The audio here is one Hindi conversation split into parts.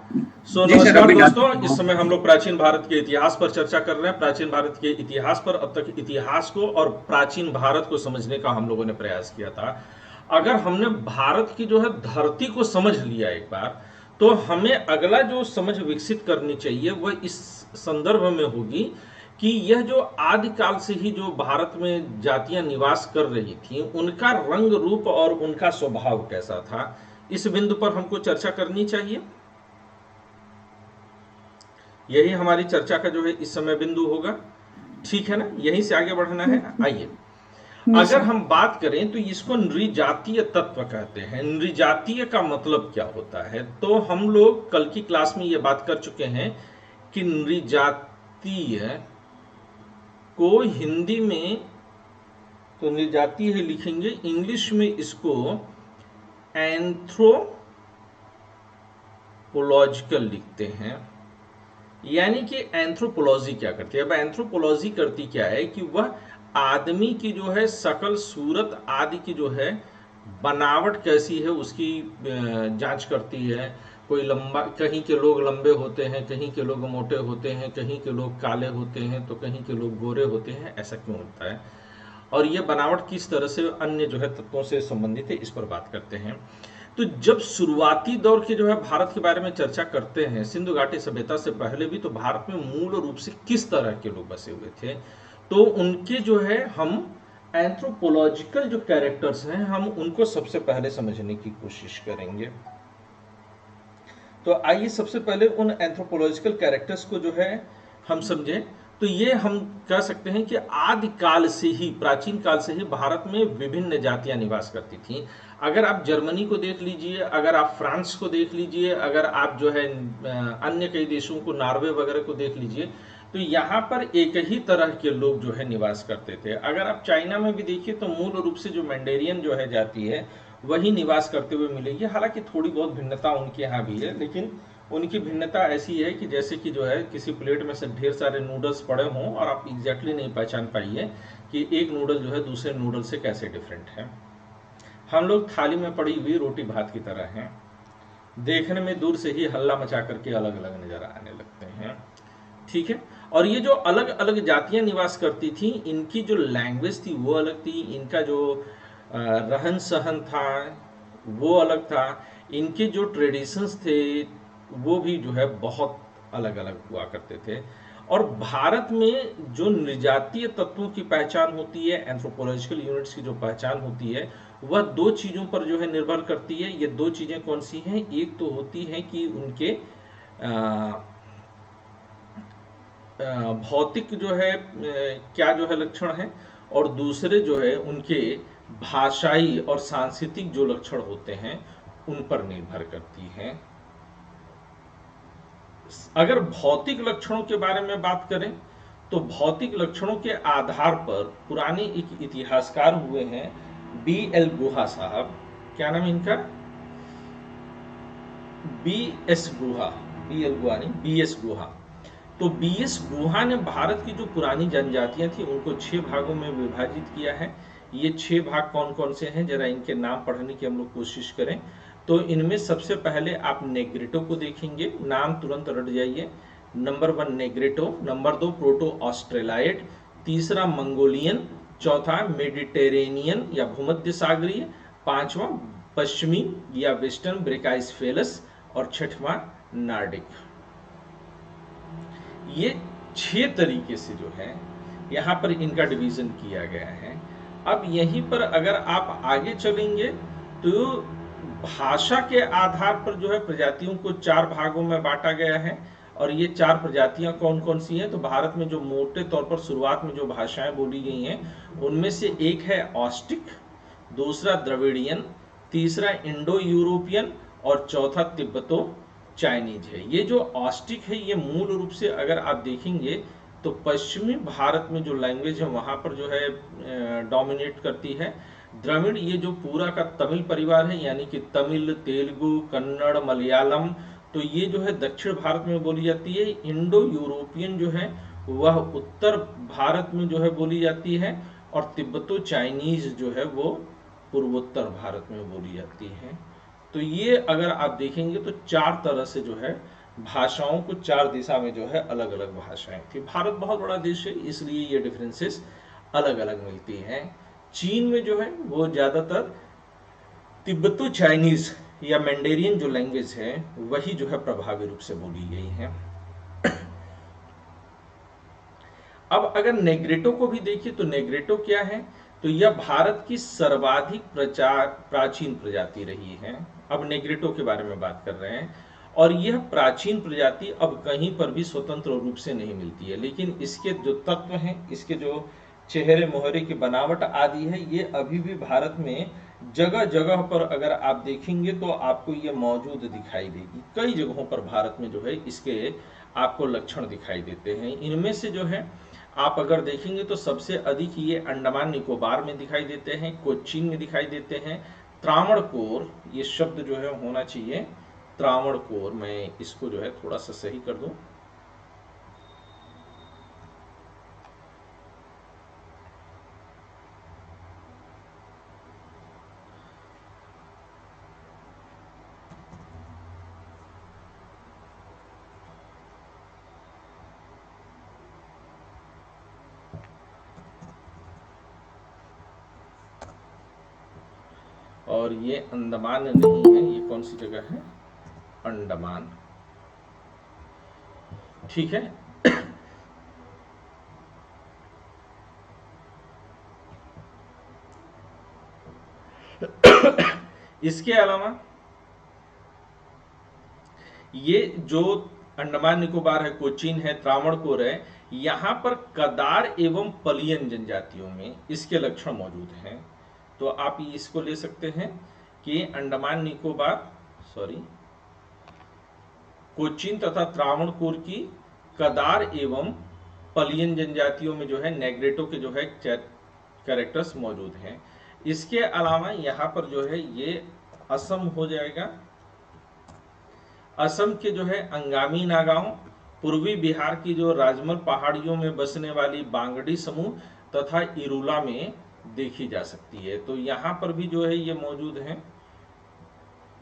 जी सर, नमस्कार अभी दोस्तों, डॉक्टर इस समय हम लोग प्राचीन भारत के इतिहास पर चर्चा कर रहे हैं। प्राचीन भारत के इतिहास पर, अब तक इतिहास को और प्राचीन भारत को समझने का हम लोगों ने प्रयास किया था। अगर हमने भारत की जो है धरती को समझ लिया एक बार, तो हमें अगला जो समझ विकसित करनी चाहिए वह इस संदर्भ में होगी कि यह जो आदिकाल से ही जो भारत में जातियां निवास कर रही थी, उनका रंग रूप और उनका स्वभाव कैसा था, इस बिंदु पर हमको चर्चा करनी चाहिए। यही हमारी चर्चा का जो है इस समय बिंदु होगा। ठीक है ना, यहीं से आगे बढ़ना है। आइए, जी अगर सर। हम बात करें तो इसको नृजातीय तत्व कहते हैं। नृजातीय का मतलब क्या होता है, तो हम लोग कल की क्लास में ये बात कर चुके हैं कि नृजातीय को हिंदी में, तो नृजातीय ही लिखेंगे, इंग्लिश में इसको एंथ्रोपोलॉजिकल लिखते हैं। यानी कि एंथ्रोपोलॉजी क्या करती है, अब एंथ्रोपोलॉजी करती क्या है कि वह आदमी की जो है शकल सूरत आदि की जो है बनावट कैसी है उसकी जांच करती है। कोई लंबा, कहीं के लोग लंबे होते हैं, कहीं के लोग मोटे होते हैं, कहीं के लोग काले होते हैं, तो कहीं के लोग गोरे होते हैं, ऐसा क्यों होता है, और ये बनावट किस तरह से अन्य जो है तत्वों से संबंधित है, इस पर बात करते हैं। तो जब शुरुआती दौर के जो है भारत के बारे में चर्चा करते हैं, सिंधु घाटी सभ्यता से पहले भी तो भारत में मूल रूप से किस तरह के लोग बसे हुए थे, तो उनके जो है हम एंथ्रोपोलॉजिकल जो कैरेक्टर्स हैं, हम उनको सबसे पहले समझने की कोशिश करेंगे। तो आइए सबसे पहले उन एंथ्रोपोलॉजिकल कैरेक्टर्स को जो है हम समझें। तो ये हम कह सकते हैं कि आदिकाल से ही, प्राचीन काल से ही भारत में विभिन्न जातियां निवास करती थीं। अगर आप जर्मनी को देख लीजिए, अगर आप फ्रांस को देख लीजिए, अगर आप जो है अन्य कई देशों को, नॉर्वे वगैरह को देख लीजिए, तो यहाँ पर एक ही तरह के लोग जो है निवास करते थे। अगर आप चाइना में भी देखिए तो मूल रूप से जो मैंडेरियन जो है जाति है, वही निवास करते हुए मिलेगी। हालांकि थोड़ी बहुत भिन्नता उनके यहाँ भी है, लेकिन उनकी भिन्नता ऐसी है कि जैसे कि जो है किसी प्लेट में से ढेर सारे नूडल्स पड़े हों और आप एग्जैक्टली नहीं पहचान पाइए कि एक नूडल जो है दूसरे नूडल से कैसे डिफरेंट है। हम लोग थाली में पड़ी हुई रोटी भात की तरह हैं, देखने में दूर से ही हल्ला मचा करके अलग अलग नजर आने लगते हैं। ठीक है, और ये जो अलग अलग जातियां निवास करती थी, इनकी जो लैंग्वेज थी वो अलग थी, इनका जो रहन सहन था वो अलग था, इनके जो ट्रेडिशंस थे वो भी जो है बहुत अलग अलग हुआ करते थे। और भारत में जो नृजातीय तत्वों की पहचान होती है, एंथ्रोपोलॉजिकल यूनिट्स की जो पहचान होती है, वह दो चीज़ों पर जो है निर्भर करती है। ये दो चीज़ें कौन सी हैं, एक तो होती है कि उनके भौतिक जो है क्या जो है लक्षण है, और दूसरे जो है उनके भाषाई और सांस्कृतिक जो लक्षण होते हैं उन पर निर्भर करती हैं। अगर भौतिक लक्षणों के बारे में बात करें, तो भौतिक लक्षणों के आधार पर पुराने एक इतिहासकार हुए हैं, बी एल गुहा साहब। क्या नाम है इनका, बी एस गुहा, बी एल गुहा नहीं, बी एस गुहा। तो बी एस गुहा ने भारत की जो पुरानी जनजातियां थी उनको 6 भागों में विभाजित किया है। ये 6 भाग कौन कौन से हैं, जरा इनके नाम पढ़ने की हम लोग कोशिश करें। तो इनमें सबसे पहले आप नेग्रिटो को देखेंगे, नाम तुरंत रट जाइए। Number 1 Negrito, number 2 proto Australoid, तीसरा मंगोलियन, चौथा मेडिटेरेनियन या भूमध्य सागरीय, पांचवा पश्चिमी या वेस्टर्न ब्रेकाइसफेलस, और छठवां नार्डिक। ये 6 तरीके से जो है यहाँ पर इनका डिवीजन किया गया है। अब यहीं पर अगर आप आगे चलेंगे तो भाषा के आधार पर जो है प्रजातियों को 4 भागों में बांटा गया है। और ये 4 प्रजातियां कौन कौन सी हैं, तो भारत में जो मोटे तौर पर शुरुआत में जो भाषाएं बोली गई हैं उनमें से एक है ऑस्टिक, दूसरा द्रविडियन, तीसरा इंडो यूरोपियन, और चौथा तिब्बतो चाइनीज है। ये जो ऑस्टिक है ये मूल रूप से अगर आप देखेंगे तो पश्चिमी भारत में जो लैंग्वेज है वहाँ पर जो है डोमिनेट करती है। द्रविड़ ये जो पूरा का तमिल परिवार है, यानी कि तमिल, तेलुगु, कन्नड़, मलयालम, तो ये जो है दक्षिण भारत में बोली जाती है। इंडो यूरोपियन जो है वह उत्तर भारत में जो है बोली जाती है, और तिब्बतो चाइनीज जो है वो पूर्वोत्तर भारत में बोली जाती है। तो ये अगर आप देखेंगे तो 4 तरह से जो है भाषाओं को 4 दिशा में जो है अलग अलग भाषाएं थी। भारत बहुत बड़ा देश है, इसलिए ये डिफरेंसेस अलग अलग मिलती हैं। चीन में जो है वो ज़्यादातर तिब्बतो चाइनीज या मैंडेरियन जो लैंग्वेज है वही जो है प्रभावी रूप से बोली गई है। अब अगर नेग्रेटो को भी देखिए तो नेग्रेटो क्या है, तो यह भारत की सर्वाधिक प्राचीन प्रजाति रही है। अब नेग्रेटो के बारे में बात कर रहे हैं, और यह प्राचीन प्रजाति अब कहीं पर भी स्वतंत्र रूप से नहीं मिलती है, लेकिन इसके जो तत्व हैं, इसके जो चेहरे मोहरे की बनावट आदि है, ये अभी भी भारत में जगह जगह पर अगर आप देखेंगे तो आपको ये मौजूद दिखाई देगी। कई जगहों पर भारत में जो है इसके आपको लक्षण दिखाई देते हैं। इनमें से जो है आप अगर देखेंगे तो सबसे अधिक ये अंडमान निकोबार में दिखाई देते हैं, कोचीन में दिखाई देते हैं। त्रावणकोर, ये शब्द जो है होना चाहिए त्रावणकोर, मैं इसको जो है थोड़ा सा सही कर दूं। और ये अंडमान नहीं है, ये कौन सी जगह है, अंडमान, ठीक है। इसके अलावा ये जो अंडमान निकोबार है, कोचीन है, त्रावणकोर है, यहाँ पर कदार एवं पलियन जनजातियों में इसके लक्षण मौजूद हैं। तो आप इसको ले सकते हैं कि अंडमान निकोबार, सॉरी, कोचीन तथा त्रावणकोर की कदार एवं पलियन जनजातियों में जो है नेग्रेटो के जो है कैरेक्टर्स मौजूद हैं। इसके अलावा यहाँ पर जो है ये असम हो जाएगा। असम के जो है अंगामी नागाओं, पूर्वी बिहार की जो राजमल पहाड़ियों में बसने वाली बांगड़ी समूह तथा इरुला में देखी जा सकती है। तो यहाँ पर भी जो है ये मौजूद हैं,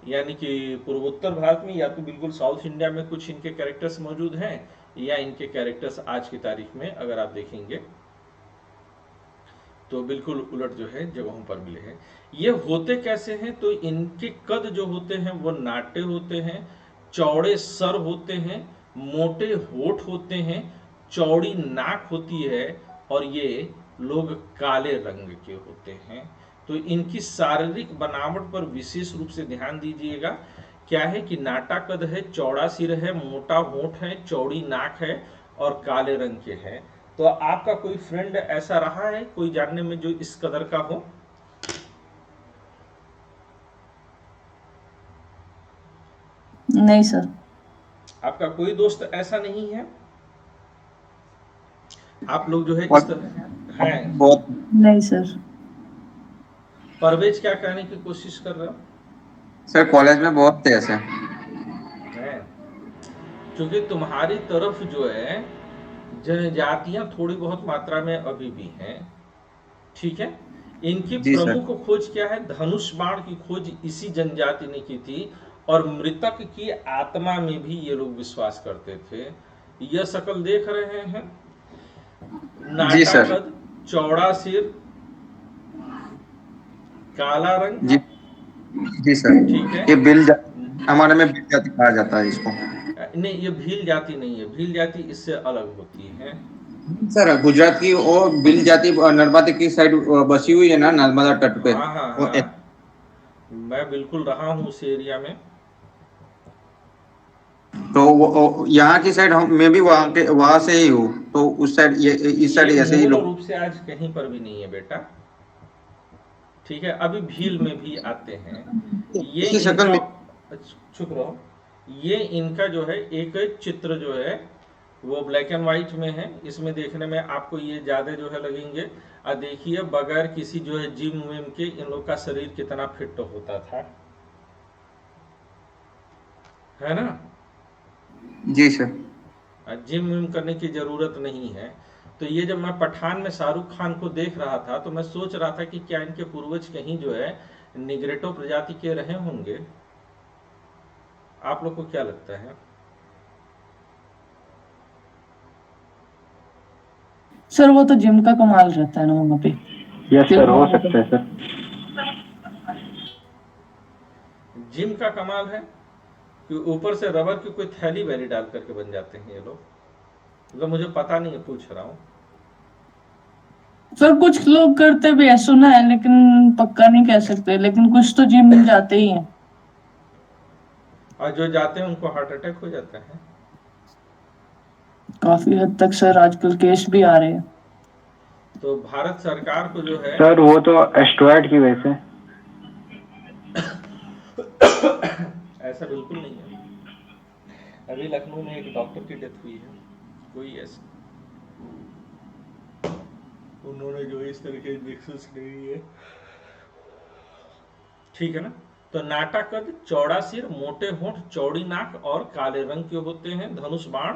यानी कि पूर्वोत्तर भारत में या तो बिल्कुल साउथ इंडिया में कुछ इनके कैरेक्टर्स मौजूद हैं, या इनके कैरेक्टर्स आज की तारीख में अगर आप देखेंगे तो बिल्कुल उलट जो है जगहों पर मिले हैं। ये होते कैसे हैं, तो इनके कद जो होते हैं वो नाटे होते हैं, चौड़े सर होते हैं, मोटे होठ होते हैं, चौड़ी नाक होती है, और ये लोग काले रंग के होते हैं। तो इनकी शारीरिक बनावट पर विशेष रूप से ध्यान दीजिएगा। क्या है कि नाटा कद है, चौड़ा सिर है, मोटा होठ है, चौड़ी नाक है और काले रंग के हैं। तो आपका कोई फ्रेंड ऐसा रहा है कोई जानने में जो इस कदर का हो? नहीं सर। आपका कोई दोस्त ऐसा नहीं है? आप लोग जो है इस तरह हैं? बहुत नहीं सर। परवेज क्या कहने की कोशिश कर रहे हो? सर कॉलेज में बहुत थे ऐसे। हैं? क्योंकि तुम्हारी तरफ जो है जनजातियां थोड़ी बहुत मात्रा में अभी भी हैं, ठीक है। इनकी जी सर। प्रमुख खोज क्या है, धनुष बाण की खोज इसी जनजाति ने की थी, और मृतक की आत्मा में भी ये लोग विश्वास करते थे। यह शकल देख रहे हैं, जी नाटा सर। कद, चौड़ा सिर, काला रंग, जी जी सर। ठीक है। ये बिल हमारे में बिल जाति कहा जाता है इसको। नहीं, ये भील जाति नहीं है, भील जाति इससे अलग होती है। सर गुजरात की वो बिल जाति नर्मदा की साइड बसी हुई है ना, नर्मदा तट पे। हाँ हाँ वो हाँ, मैं बिल्कुल रहा हूँ उस एरिया में। तो वो यहाँ की साइड हम मैं भी वहां से ही हूँ, तो उस साइड ये इस साइड ये ऐसे ही मूल लोग। रूप से आज कहीं पर भी नहीं है बेटा, ठीक है। अभी भील में भी आते हैं। ये इसी शक्ल इनका, में। चुप रहो, ये इनका जो है एक चित्र जो है वो ब्लैक एंड व्हाइट में है। इसमें देखने में आपको ये ज्यादा जो है लगेंगे। देखिए बगैर किसी जो है जिम विम के इन लोग का शरीर कितना फिट होता था, है ना। जी सर। जिम विम करने की जरूरत नहीं है। तो ये जब मैं पठान में शाहरुख खान को देख रहा था तो मैं सोच रहा था कि क्या इनके पूर्वज कहीं जो है निग्रेटो प्रजाति के रहे होंगे। आप लोग को क्या लगता है? सर वो तो जिम का कमाल रहता है ना वहाँ पे। यस सर, हो सकता है सर। जिम का कमाल है कि ऊपर से रबर की कोई थैली वैली डाल करके बन जाते हैं ये लोग। मतलब मुझे पता नहीं है, पूछ रहा हूँ। सर कुछ लोग करते भी है, सुना है, लेकिन पक्का नहीं कह सकते, लेकिन कुछ तो जिम जाते ही हैं। और जो जाते हैं उनको हार्ट अटैक हो जाता है। काफी हद तक सर आजकल केस भी आ रहे हैं। तो भारत सरकार को जो है सर वो तो एस्ट्रॉयड की वजह से। ऐसा बिल्कुल नहीं है। अभी लखनऊ में एक डॉक्टर की डेथ हुई है, कोई ऐसा उन्होंने जो इस तरह के इंजेक्शन लिए है, ठीक है ना। तो नाटा कद, चौड़ा सिर, मोटे होंठ, चौड़ी नाक और काले रंग के होते हैं। धनुष बाण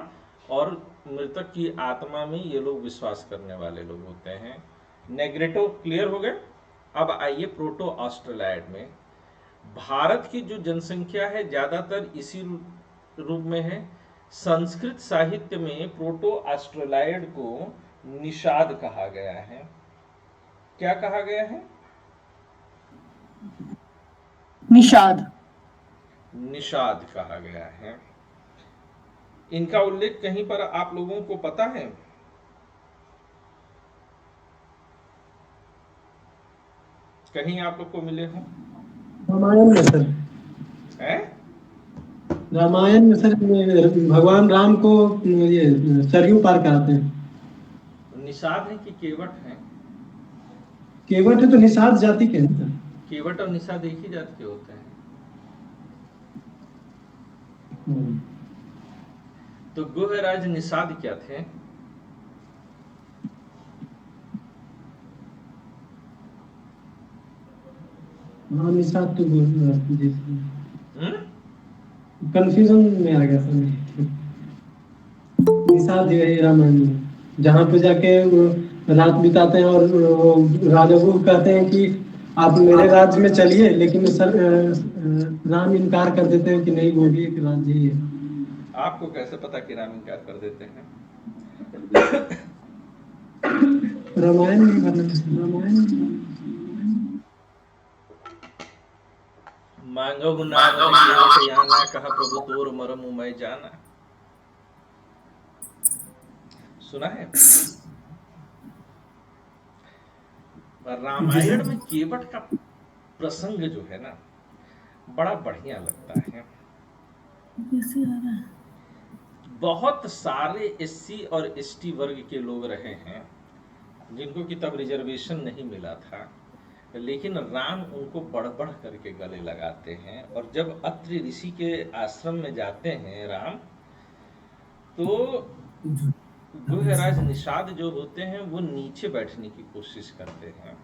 और मृतक की आत्मा में ये लोग विश्वास करने वाले लोग होते हैं। नेग्रेटो क्लियर हो गए। अब आइए प्रोटो ऑस्ट्रेलाइड में। भारत की जो जनसंख्या है ज्यादातर इसी रूप में है। संस्कृत साहित्य में प्रोटो ऑस्ट्रेलाइड को निषाद कहा गया है। क्या कहा गया है? निषाद। निषाद कहा गया है। इनका उल्लेख कहीं पर आप लोगों को पता है? कहीं आप लोग को मिले हों? रामायण में सर, हैं? रामायण में सर भगवान राम को ये सरयू पार कराते हैं। निषाद है कि केवट है? केवट है तो निषाद जाति के हैं सर। केवट और निषाद एक ही जात के होते हैं। तो गुहराज निषाद क्या थे? हाँ निषाद तो कंफ्यूजन में आ गया सर। निषाद है रामायण में, जहाँ पे जाके वो रात बिताते हैं और राजा को कहते हैं कि आप मेरे राज्य में चलिए, लेकिन सर राम इनकार कर देते हैं कि नहीं वो भी एक राज्य ही है। आपको कैसे पता कि राम इनकार कर देते हैं? रामायण में रामायण मांगहु नाम केवट याना, कहा प्रभु तोर मरम मैं जाना। सुना है? रामायण में केवट का प्रसंग जो है ना बड़ा बढ़िया लगता है। बहुत सारे एससी और एसटी वर्ग के लोग रहे हैं जिनको कि तब रिजर्वेशन नहीं मिला था, लेकिन राम उनको बढ़ बढ़ करके गले लगाते हैं। और जब अत्रि ऋषि के आश्रम में जाते हैं राम, तो गुहराज निषाद जो होते हैं वो नीचे बैठने की कोशिश करते हैं।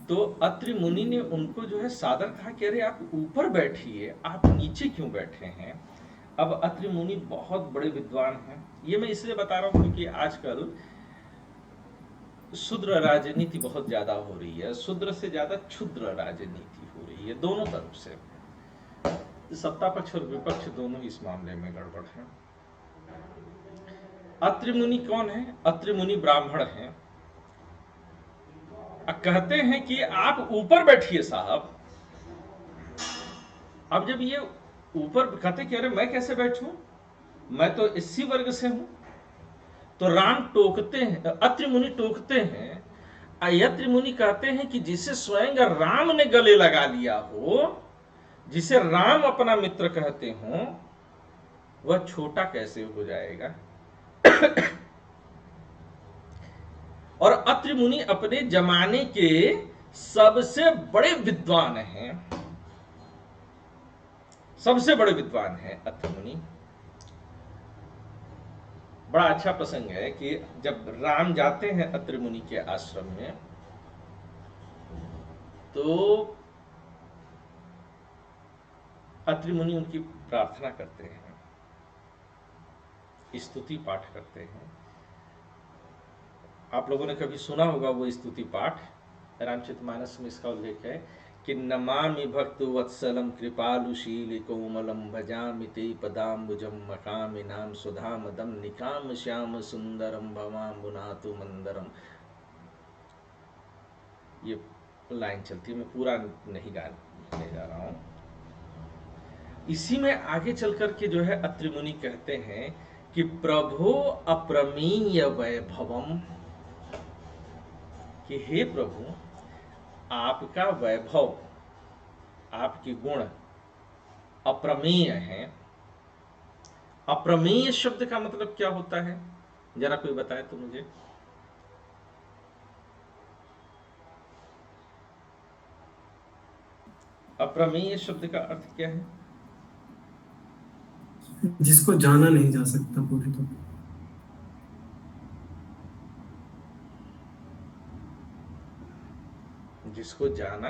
तो अत्रि मुनि ने उनको जो है सादर कहा कि अरे आप ऊपर बैठिए, आप नीचे क्यों बैठे हैं? अब अत्रि मुनि बहुत बड़े विद्वान हैं। ये मैं इसलिए बता रहा हूं क्योंकि आजकल शूद्र राजनीति बहुत ज्यादा हो रही है, शूद्र से ज्यादा क्षुद्र राजनीति हो रही है, दोनों तरफ से। सत्ता पक्ष और विपक्ष दोनों इस मामले में गड़बड़ है। अत्रि मुनि कौन है? अत्रि मुनि ब्राह्मण हैं। कहते हैं कि आप ऊपर बैठिए साहब। अब जब ये ऊपर कहते कि अरे मैं कैसे बैठूं, मैं तो इसी वर्ग से हूं, तो राम टोकते हैं, अत्रि मुनि टोकते हैं। अत्रि मुनि कहते हैं कि जिसे स्वयं राम ने गले लगा लिया हो, जिसे राम अपना मित्र कहते हो, वह छोटा कैसे हो जाएगा? और अत्रि मुनि अपने जमाने के सबसे बड़े विद्वान हैं, सबसे बड़े विद्वान हैं अत्रि मुनि। बड़ा अच्छा प्रसंग है कि जब राम जाते हैं अत्रि मुनि के आश्रम में, तो अत्रि मुनि उनकी प्रार्थना करते हैं, स्तुति पाठ करते हैं। आप लोगों ने कभी सुना होगा वो स्तुति पाठ, रामचरितमानस में इसका उल्लेख है कि नमामि भक्त वत्सलम कृपालुशील कोमलम भजामि ते पदाम्बुजम मकामि नाम सुधामदम निकाम श्याम सुंदरम भवाम्बुनातु मंदरम। ये लाइन चलती है, मैं पूरा नहीं गाने जा रहा हूं। इसी में आगे चल करके जो है अत्रि मुनि कहते हैं कि प्रभो अप्रमेय वैभवम, कि हे प्रभु आपका वैभव, आपके गुण अप्रमेय हैं। अप्रमेय शब्द का मतलब क्या होता है, जरा कोई बताए तो मुझे। अप्रमेय शब्द का अर्थ क्या है? जिसको जाना नहीं जा सकता पूरी तो। जिसको जाना,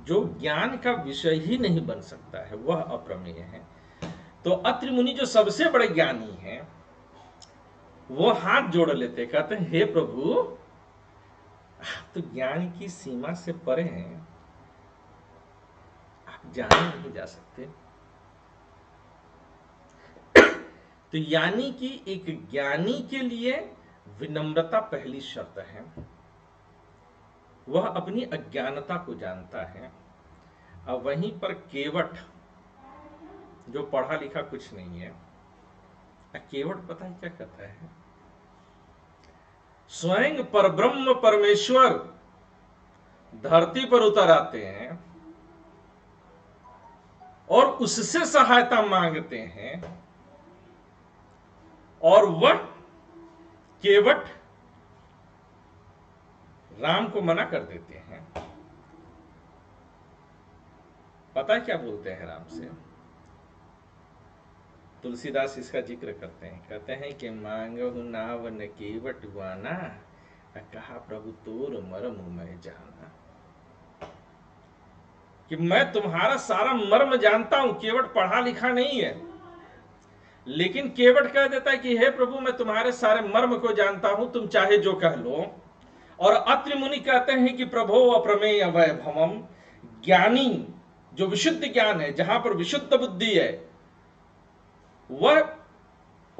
जो ज्ञान का विषय ही नहीं बन सकता है, वह अप्रमेय है। तो अत्रि मुनि जो सबसे बड़े ज्ञानी हैं, वो हाथ जोड़ लेते, कहते हैं हे प्रभु आप तो ज्ञान की सीमा से परे हैं, आप जाने नहीं जा सकते। तो यानी कि एक ज्ञानी के लिए विनम्रता पहली शर्त है। वह अपनी अज्ञानता को जानता है। और वहीं पर केवट जो पढ़ा लिखा कुछ नहीं है, केवट पता है क्या कहता है? स्वयं परब्रह्म परमेश्वर धरती पर उतर आते हैं और उससे सहायता मांगते हैं, और वह केवट राम को मना कर देते हैं। पता है क्या बोलते हैं राम से? तुलसीदास इसका जिक्र करते हैं, कहते हैं कि मांगहु नावन केवट वाना, कहा प्रभु तोर मर्म मैं जाना। कि मैं तुम्हारा सारा मर्म जानता हूं। केवट पढ़ा लिखा नहीं है, लेकिन केवट कह देता है कि हे प्रभु मैं तुम्हारे सारे मर्म को जानता हूं, तुम चाहे जो कह लो। और अत्रि मुनि कहते हैं कि प्रभो अप्रमेय वैभवम, ज्ञानी जो विशुद्ध ज्ञान है, जहां पर विशुद्ध बुद्धि है, वह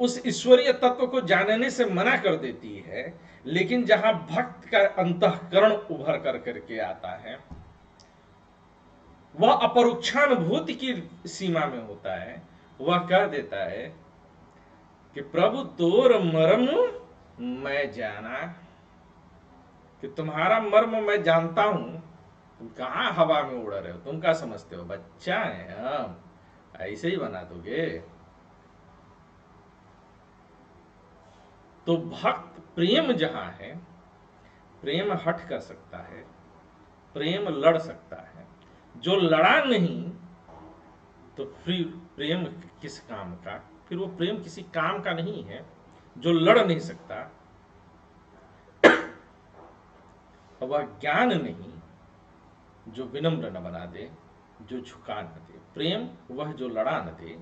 उस ईश्वरीय तत्व को जानने से मना कर देती है। लेकिन जहां भक्त का अंतःकरण उभर कर करके आता है, वह अपरोक्षानुभूति की सीमा में होता है, वह कह देता है कि प्रभु तोर मर्म मैं जाना, कि तुम्हारा मर्म मैं जानता हूं। तुम कहां हवा में उड़ रहे हो, तुम क्या समझते हो बच्चा है हम, ऐसे ही बना दोगे। तो भक्त प्रेम जहां है, प्रेम हट कर सकता है, प्रेम लड़ सकता है। जो लड़ा नहीं तो फिर प्रेम किस काम का, फिर वो प्रेम किसी काम का नहीं है। जो लड़ नहीं सकता, वह ज्ञान नहीं जो विनम्र न बना दे, जो झुका न दे। प्रेम वह जो लड़ा न दे,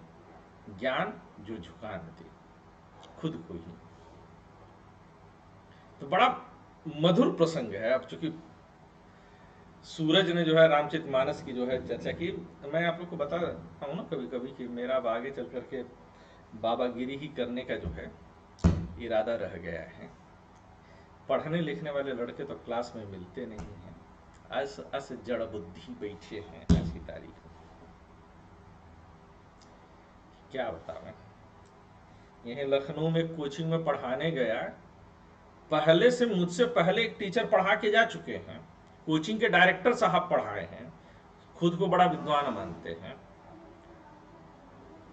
ज्ञान जो झुका न दे खुद को ही। तो बड़ा मधुर प्रसंग है। अब चूंकि सूरज ने जो है रामचरितमानस की जो है चर्चा की, मैं आप लोग को बता रहा हूँ ना कभी कभी कि मेरा अब आगे चल करके बाबागिरी ही करने का जो है इरादा रह गया है। पढ़ने लिखने वाले लड़के तो क्लास में मिलते नहीं हैं, अस जड़ बुद्धि बैठे हैं आज की तारीख में। क्या बतावें, यहीं लखनऊ में कोचिंग में पढ़ाने गया, पहले से मुझसे पहले एक टीचर पढ़ा के जा चुके हैं, कोचिंग के डायरेक्टर साहब पढ़ाए हैं, खुद को बड़ा विद्वान मानते हैं।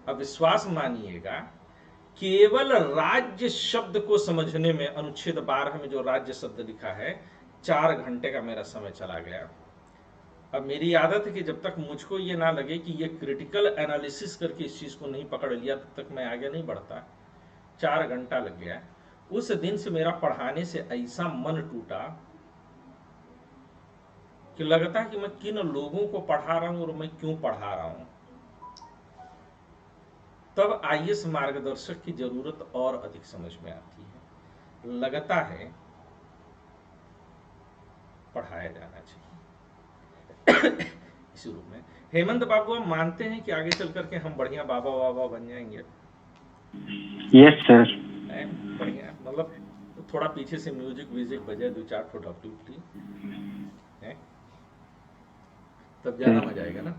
अब विश्वास मानिएगा, केवल राज्य शब्द को समझने में अनुच्छेद 12 में जो राज्य शब्द लिखा है, 4 घंटे का मेरा समय चला गया। अब मेरी आदत है कि जब तक मुझको ये ना लगे कि ये क्रिटिकल एनालिसिस करके इस चीज को नहीं पकड़ लिया, तब तक मैं आगे नहीं बढ़ता। 4 घंटा लग गया। उस दिन से मेरा पढ़ाने से ऐसा मन टूटा कि लगता है कि मैं किन लोगों को पढ़ा रहा हूं और मैं क्यों पढ़ा रहा हूं। तब आईएएस मार्गदर्शक की जरूरत और अधिक समझ में आती है। लगता है पढ़ाया जाना चाहिए। इसी रूप में। हेमंत बाबू, हम मानते हैं कि आगे चल करके हम बढ़िया बाबा बाबा बन जाएंगे। Yes sir. बढ़िया, मतलब थोड़ा पीछे से म्यूजिक व्यूजिक बजे, 2-4 फुट ऑफ ड्यूटी है, तब ज्यादा मजा आएगा ना।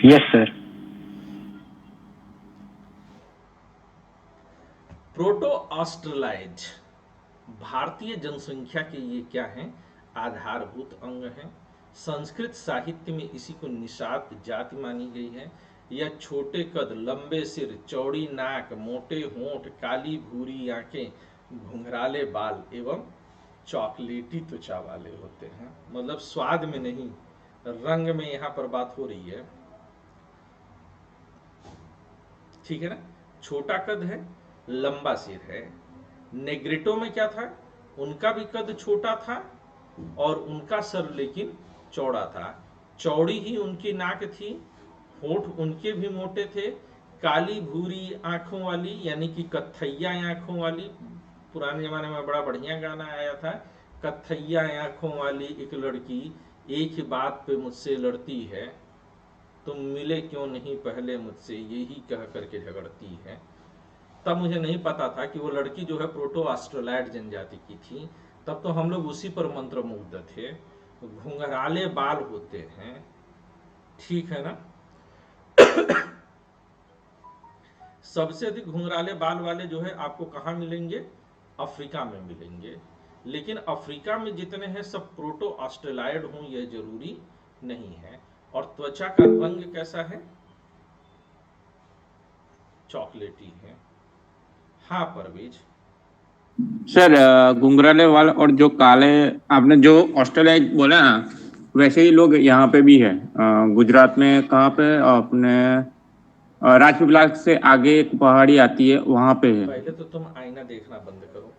Yes sir. प्रोटो ऑस्ट्रेलाइज भारतीय जनसंख्या के ये क्या हैं? आधारभूत अंग हैं। संस्कृत साहित्य में इसी को निषाद जाति मानी गई है। यह छोटे कद, लंबे सिर, चौड़ी नाक, मोटे होंठ, काली भूरी आंखें, घुंघराले बाल एवं चॉकलेटी त्वचा वाले होते हैं। मतलब स्वाद में नहीं, रंग में यहां पर बात हो रही है, ठीक है ना। छोटा कद है, लंबा सिर है। नेग्रिटो में क्या था? उनका भी कद छोटा था और उनका सर लेकिन चौड़ा था। चौड़ी ही उनकी नाक थी, होठ उनके भी मोटे थे। काली भूरी आंखों वाली, यानी कि कत्थैया आंखों वाली, पुराने जमाने में बड़ा बढ़िया गाना आया था, कत्थैया आंखों वाली एक लड़की एक ही बात पे मुझसे लड़ती है, तुम मिले क्यों नहीं पहले मुझसे, यही कह करके झगड़ती है। तब मुझे नहीं पता था कि वो लड़की जो है प्रोटो ऑस्ट्रेलाइड जनजाति की थी। तब तो हम लोग उसी पर मंत्रमुग्ध थे। घुंघराले बाल होते हैं, ठीक है ना। सबसे अधिक घुंघराले बाल वाले जो है आपको कहाँ मिलेंगे? अफ्रीका में मिलेंगे। लेकिन अफ्रीका में जितने हैं सब प्रोटो ऑस्ट्रेलाइड हों यह जरूरी नहीं है। और त्वचा का रंग कैसा है? चॉकलेटी है। हाँ परवेज। सर घुंघराले वाल और जो काले, आपने जो ऑस्ट्रेलिया बोला ना, वैसे ही लोग यहाँ पे भी है। गुजरात में कहाँ पे? अपने राजपीपला से आगे एक पहाड़ी आती है, वहां पे है। पहले तो तुम आईना देखना बंद करो।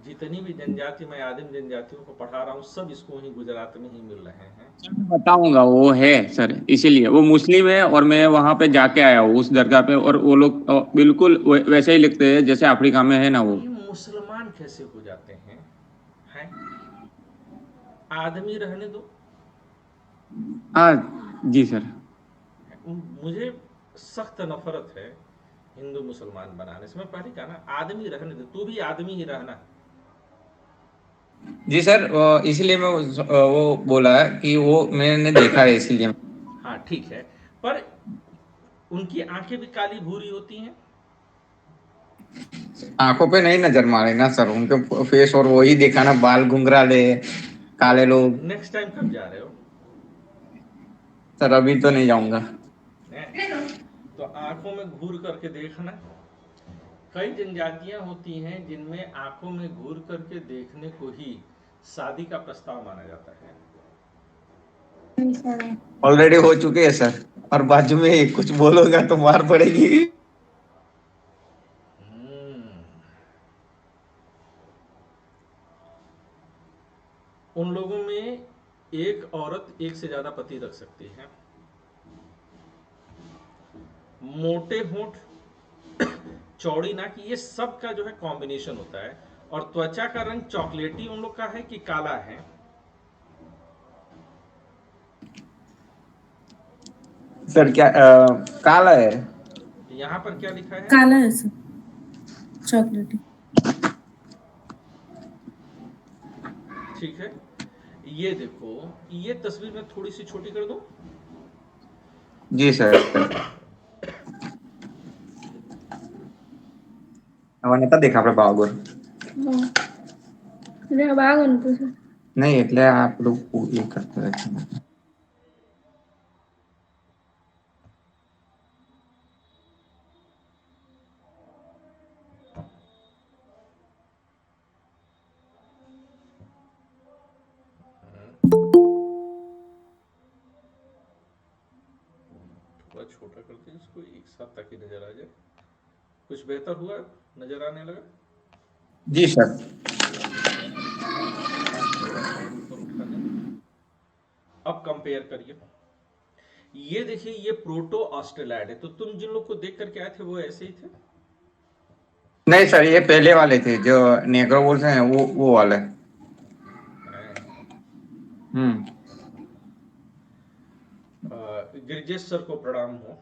जितनी भी जनजाति मैं आदिम जनजातियों को पढ़ा रहा हूँ सब इसको ही गुजरात में ही मिल रहे हैं। मैं बताऊंगा, वो है सर, इसीलिए वो मुस्लिम है और मैं वहां पे जाके आया हूँ उस दरगाह पे, और वो लोग बिल्कुल वैसे ही लिखते हैं जैसे अफ्रीका में है ना वो। ये मुसलमान कैसे हो जाते हैं? हैं? आदमी रहने दो। हाँ जी सर। मुझे सख्त नफरत है हिंदू मुसलमान बनाने से। मैं पहले कहा ना, आदमी रहने दे, तू भी आदमी ही रहना। जी सर, इसलिए मैं वो बोला कि वो मैंने देखा है इसलिए। हाँ ठीक है, पर उनकी आंखें भी काली भूरी होती हैं। आंखों पे नहीं नजर मारे ना सर, उनके फेस और वही देखा ना, बाल घुंघराले, काले लोग। नेक्स्ट टाइम कब जा रहे हो? सर अभी तो नहीं जाऊंगा। तो आंखों में घूर करके देखना। कई जनजातियां होती हैं जिनमें आंखों में घूर करके देखने को ही शादी का प्रस्ताव माना जाता है। ऑलरेडी हो चुके हैं सर, और बाजू में कुछ बोलोगा तो मार पड़ेगी। उन लोगों में एक औरत एक से ज्यादा पति रख सकती है। मोटे होंठ, चौड़ी नाक, ये सब का जो है कॉम्बिनेशन होता है। और त्वचा का रंग चॉकलेटी उन लोग का है कि काला है? सर क्या काला है? यहाँ पर क्या लिखा है? काला है सर, चॉकलेटी। ठीक है, ये देखो, ये तस्वीर में थोड़ी सी छोटी कर दो। जी सर। नता देखा આપણે બાગોર नहीं, એટલે आप लोग ये करते रहते हैं। थोड़ा छोटा करते हैं इसको एक साथ ताकि नजर आ जाए। कुछ बेहतर हुआ? नजर आने लगा? जी सर। ऊपर उठा दें। अब कंपेयर करिए। ये देखिए, ये प्रोटो ऑस्ट्रेलाइड है। तो तुम जिन लोग को देख करके आए थे वो ऐसे ही थे? नहीं सर, ये पहले वाले थे जो नेग्रो बोलते हैं, वो वाले। हैं। गिरजेश सर को प्रणाम हो।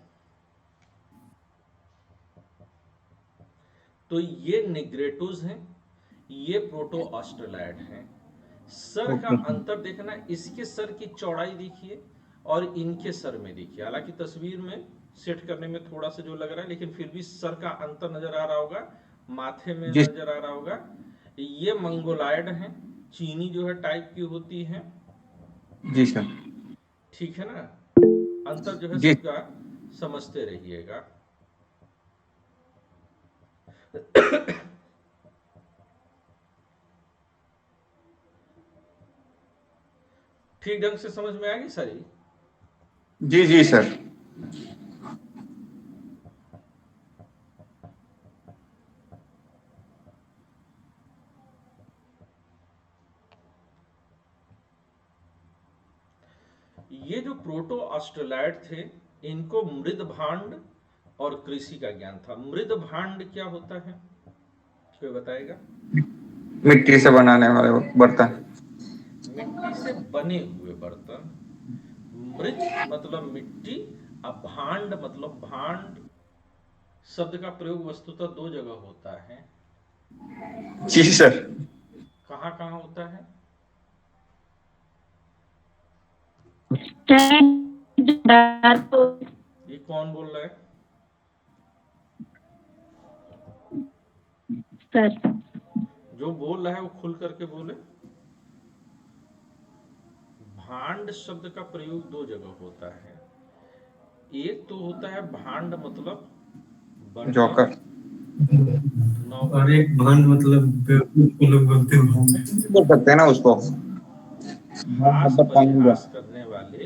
तो ये निग्रेटोज हैं, ये प्रोटो ऑस्ट्रेलाइड हैं। सर का अंतर देखना, इसके सर की चौड़ाई देखिए और इनके सर में देखिए। हालांकि तस्वीर में सेट करने में थोड़ा सा जो लग रहा है, लेकिन फिर भी सर का अंतर नजर आ रहा होगा, माथे में नजर आ रहा होगा। ये मंगोलायड हैं, चीनी जो है टाइप की होती है। जी सर। ठीक है ना, अंतर जो है जी। सबका समझते रहिएगा। ठीक ढंग से समझ में आएगी सारी? जी जी सर। ये जो प्रोटो ऑस्ट्रेलाइड थे, इनको मृद भांड और कृषि का ज्ञान था। मृद भांड क्या होता है, कोई बताएगा? मिट्टी से बनाने वाले बर्तन। मिट्टी से बने हुए बर्तन। मृत मतलब मिट्टी, और भांड मतलब भांड शब्द का प्रयोग वस्तुतः दो जगह होता है। जी सर। कहाँ कहाँ होता है? ये कौन बोल रहा है? सर जो बोल रहा है वो खुल करके बोले। भांड शब्द का प्रयोग दो जगह होता है। एक तो होता है भांड मतलब बर्तन, जोकर। नौकर, और एक भांड मतलब बेवकूफ को लोग बोलते हैं भांड। बोल सकते हैं ना उसको। हास मतलब परिहास करने वाले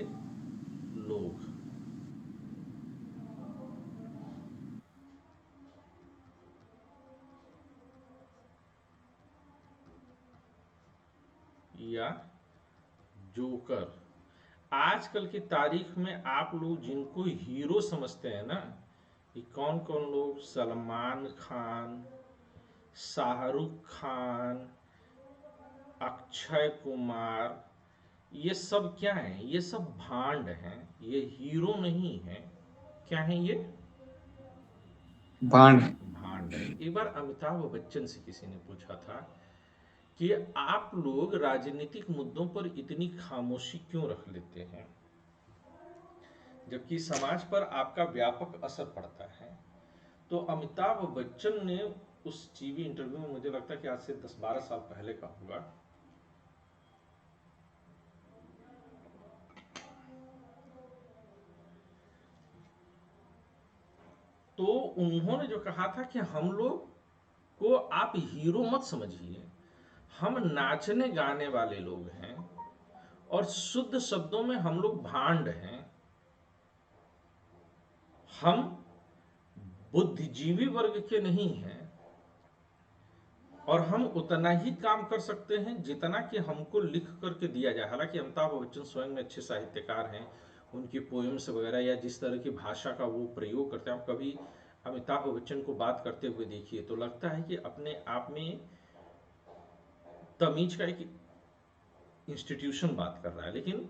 लोग। या जोकर। आजकल की तारीख में आप लोग जिनको हीरो समझते हैं ना, कि कौन कौन लोग, सलमान खान, शाहरुख खान, अक्षय कुमार, ये सब क्या हैं? ये सब भांड हैं, ये हीरो नहीं हैं। क्या हैं ये? भांड। भांड है। एक बार अमिताभ बच्चन से किसी ने पूछा था कि आप लोग राजनीतिक मुद्दों पर इतनी खामोशी क्यों रख लेते हैं, जबकि समाज पर आपका व्यापक असर पड़ता है। तो अमिताभ बच्चन ने उस टीवी इंटरव्यू में, मुझे लगता है कि आज से 10-12 साल पहले का होगा, तो उन्होंने जो कहा था कि हम लोग को आप हीरो मत समझिए, हम नाचने गाने वाले लोग हैं, और शुद्ध शब्दों में हम लोग भांड हैं। हम बुद्धिजीवी वर्ग के नहीं हैं, और हम उतना ही काम कर सकते हैं जितना कि हमको लिख करके दिया जाए। हालांकि अमिताभ बच्चन स्वयं में अच्छे साहित्यकार हैं, उनकी पोएम्स वगैरह या जिस तरह की भाषा का वो प्रयोग करते हैं, आप कभी अमिताभ बच्चन को बात करते हुए देखिए तो लगता है कि अपने आप में तमीज का एक इंस्टीट्यूशन बात कर रहा है। लेकिन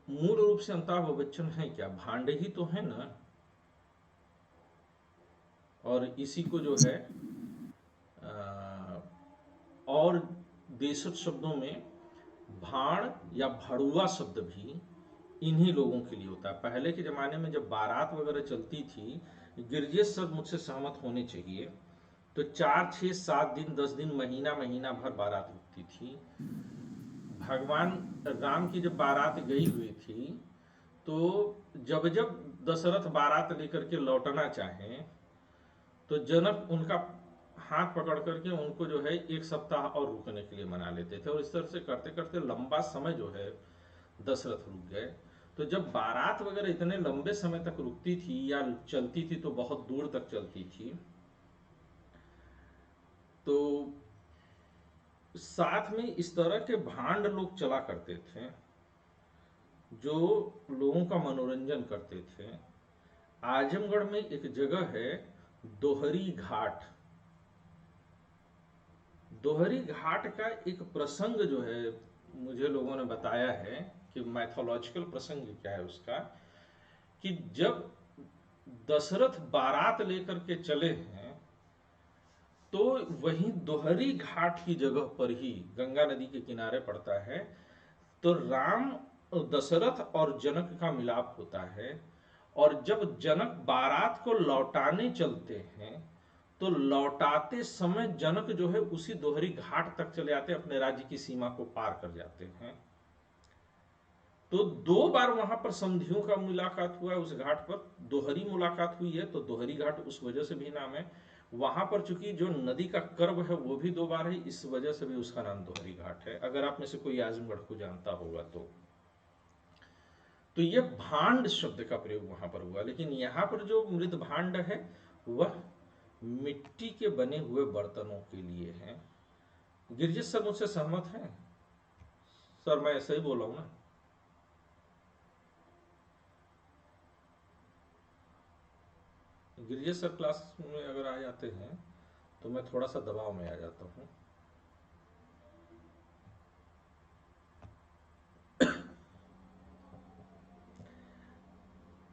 मूल रूप से अमिताभ बच्चन है क्या? भांडे ही तो है ना। और इसी को जो है और देशज शब्दों में भाण या भड़ुआ शब्द भी इन्हीं लोगों के लिए होता है। पहले के ज़माने में जब बारात वगैरह चलती थी, गिरजेश सर मुझसे सहमत होने चाहिए, तो 4, 6, 7 दिन, 10 दिन, महीना महीना भर बारात रुकती थी। भगवान राम की जब बारात गई हुई थी, तो जब जब दशरथ बारात लेकर के लौटना चाहें, तो जनक उनका हाथ पकड़ करके उनको जो है 1 सप्ताह और रुकने के लिए मना लेते थे, और इस तरह से करते करते लंबा समय जो है दशरथ रुक गए। तो जब बारात वगैरह इतने लंबे समय तक रुकती थी या चलती थी तो बहुत दूर तक चलती थी, तो साथ में इस तरह के भांड लोग चला करते थे जो लोगों का मनोरंजन करते थे। आजमगढ़ में एक जगह है दोहरी घाट। दोहरी घाट का एक प्रसंग जो है, मुझे लोगों ने बताया है कि मैथोलॉजिकल प्रसंग क्या है उसका, कि जब दशरथ बारात लेकर के चले हैं तो वहीं दोहरी घाट की जगह पर ही, गंगा नदी के किनारे पड़ता है, तो राम, दशरथ और जनक का मिलाप होता है। और जब जनक बारात को लौटाने चलते हैं तो लौटाते समय जनक जो है उसी दोहरी घाट तक चले आते हैं, अपने राज्य की सीमा को पार कर जाते हैं। तो 2 बार वहां पर संधियों का मुलाकात हुआ है उस घाट पर, दोहरी मुलाकात हुई है, तो दोहरी घाट उस वजह से भी नाम है। वहां पर चूंकि जो नदी का कर्व है वो भी 2 बार है, इस वजह से भी उसका नाम दोहरी घाट है, अगर आप में से कोई आजमगढ़ को जानता होगा तो यह भांड शब्द का प्रयोग वहां पर हुआ। लेकिन यहां पर जो मृत भांड है वह मिट्टी के बने हुए बर्तनों के लिए है। गिरजित सर मुझसे सहमत हैं? सर मैं ऐसा ही बोला हूं ना? गिरजित सर क्लास में अगर आ जाते हैं तो मैं थोड़ा सा दबाव में आ जाता हूं।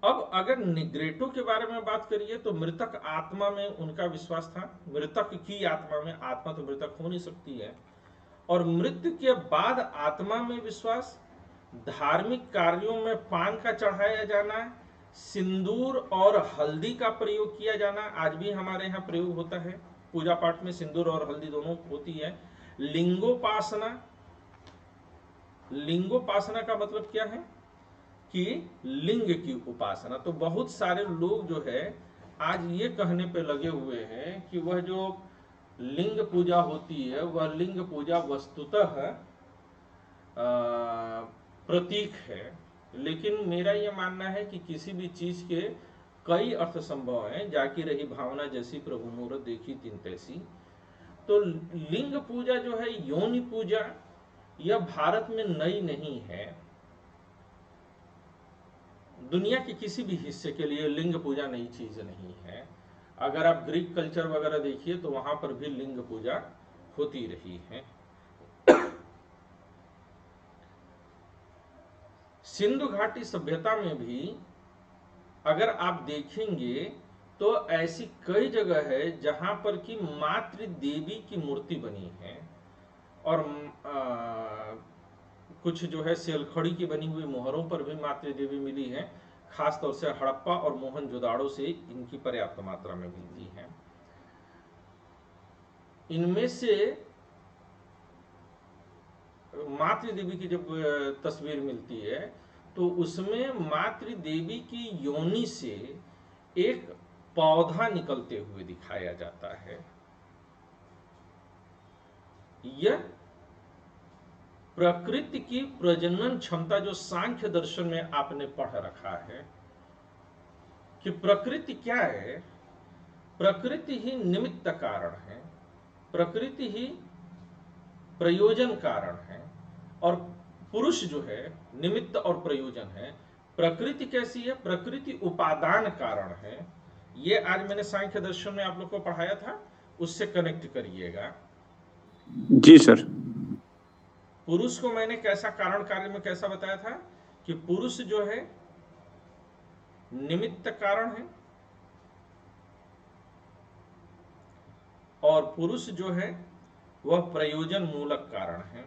अब अगर निग्रेटो के बारे में बात करिए तो मृतक आत्मा में उनका विश्वास था। मृतक की आत्मा में, आत्मा तो मृतक हो नहीं सकती है। और मृत्यु के बाद आत्मा में विश्वास, धार्मिक कार्यों में पान का चढ़ाया जाना, सिंदूर और हल्दी का प्रयोग किया जाना, आज भी हमारे यहाँ प्रयोग होता है, पूजा पाठ में सिंदूर और हल्दी दोनों होती है। लिंगोपासना, लिंगोपासना का मतलब क्या है कि लिंग की उपासना। तो बहुत सारे लोग जो है आज ये कहने पे लगे हुए हैं कि वह जो लिंग पूजा होती है वह लिंग पूजा वस्तुतः प्रतीक है। लेकिन मेरा यह मानना है कि किसी भी चीज के कई अर्थ संभव हैं। जाकी रही भावना जैसी प्रभु मूरत देखी तिन तैसी। तो लिंग पूजा जो है, योनि पूजा, यह भारत में नई नहीं है। दुनिया के किसी भी हिस्से के लिए लिंग पूजा नई चीज नहीं है। अगर आप ग्रीक कल्चर वगैरह देखिए तो वहां पर भी लिंग पूजा होती रही है। सिंधु घाटी सभ्यता में भी अगर आप देखेंगे तो ऐसी कई जगह है जहां पर कि मातृ देवी की मूर्ति बनी है। और कुछ जो है सेलखड़ी की बनी हुई मोहरों पर भी मातृ देवी मिली है। खासतौर से हड़प्पा और मोहनजोदाड़ो से इनकी पर्याप्त मात्रा में मिलती है। इनमें से मातृ देवी की जब तस्वीर मिलती है तो उसमें मातृ देवी की योनि से एक पौधा निकलते हुए दिखाया जाता है। यह प्रकृति की प्रजनन क्षमता, जो सांख्य दर्शन में आपने पढ़ रखा है कि प्रकृति क्या है, प्रकृति ही निमित्त कारण है, प्रकृति ही प्रयोजन कारण है, और पुरुष जो है निमित्त और प्रयोजन है। प्रकृति कैसी है? प्रकृति उपादान कारण है। ये आज मैंने सांख्य दर्शन में आप लोग को पढ़ाया था, उससे कनेक्ट करिएगा। जी सर। पुरुष को मैंने कैसा कारण कार्य में कैसा बताया था कि पुरुष जो है निमित्त कारण है और पुरुष जो है वह प्रयोजन मूलक कारण है।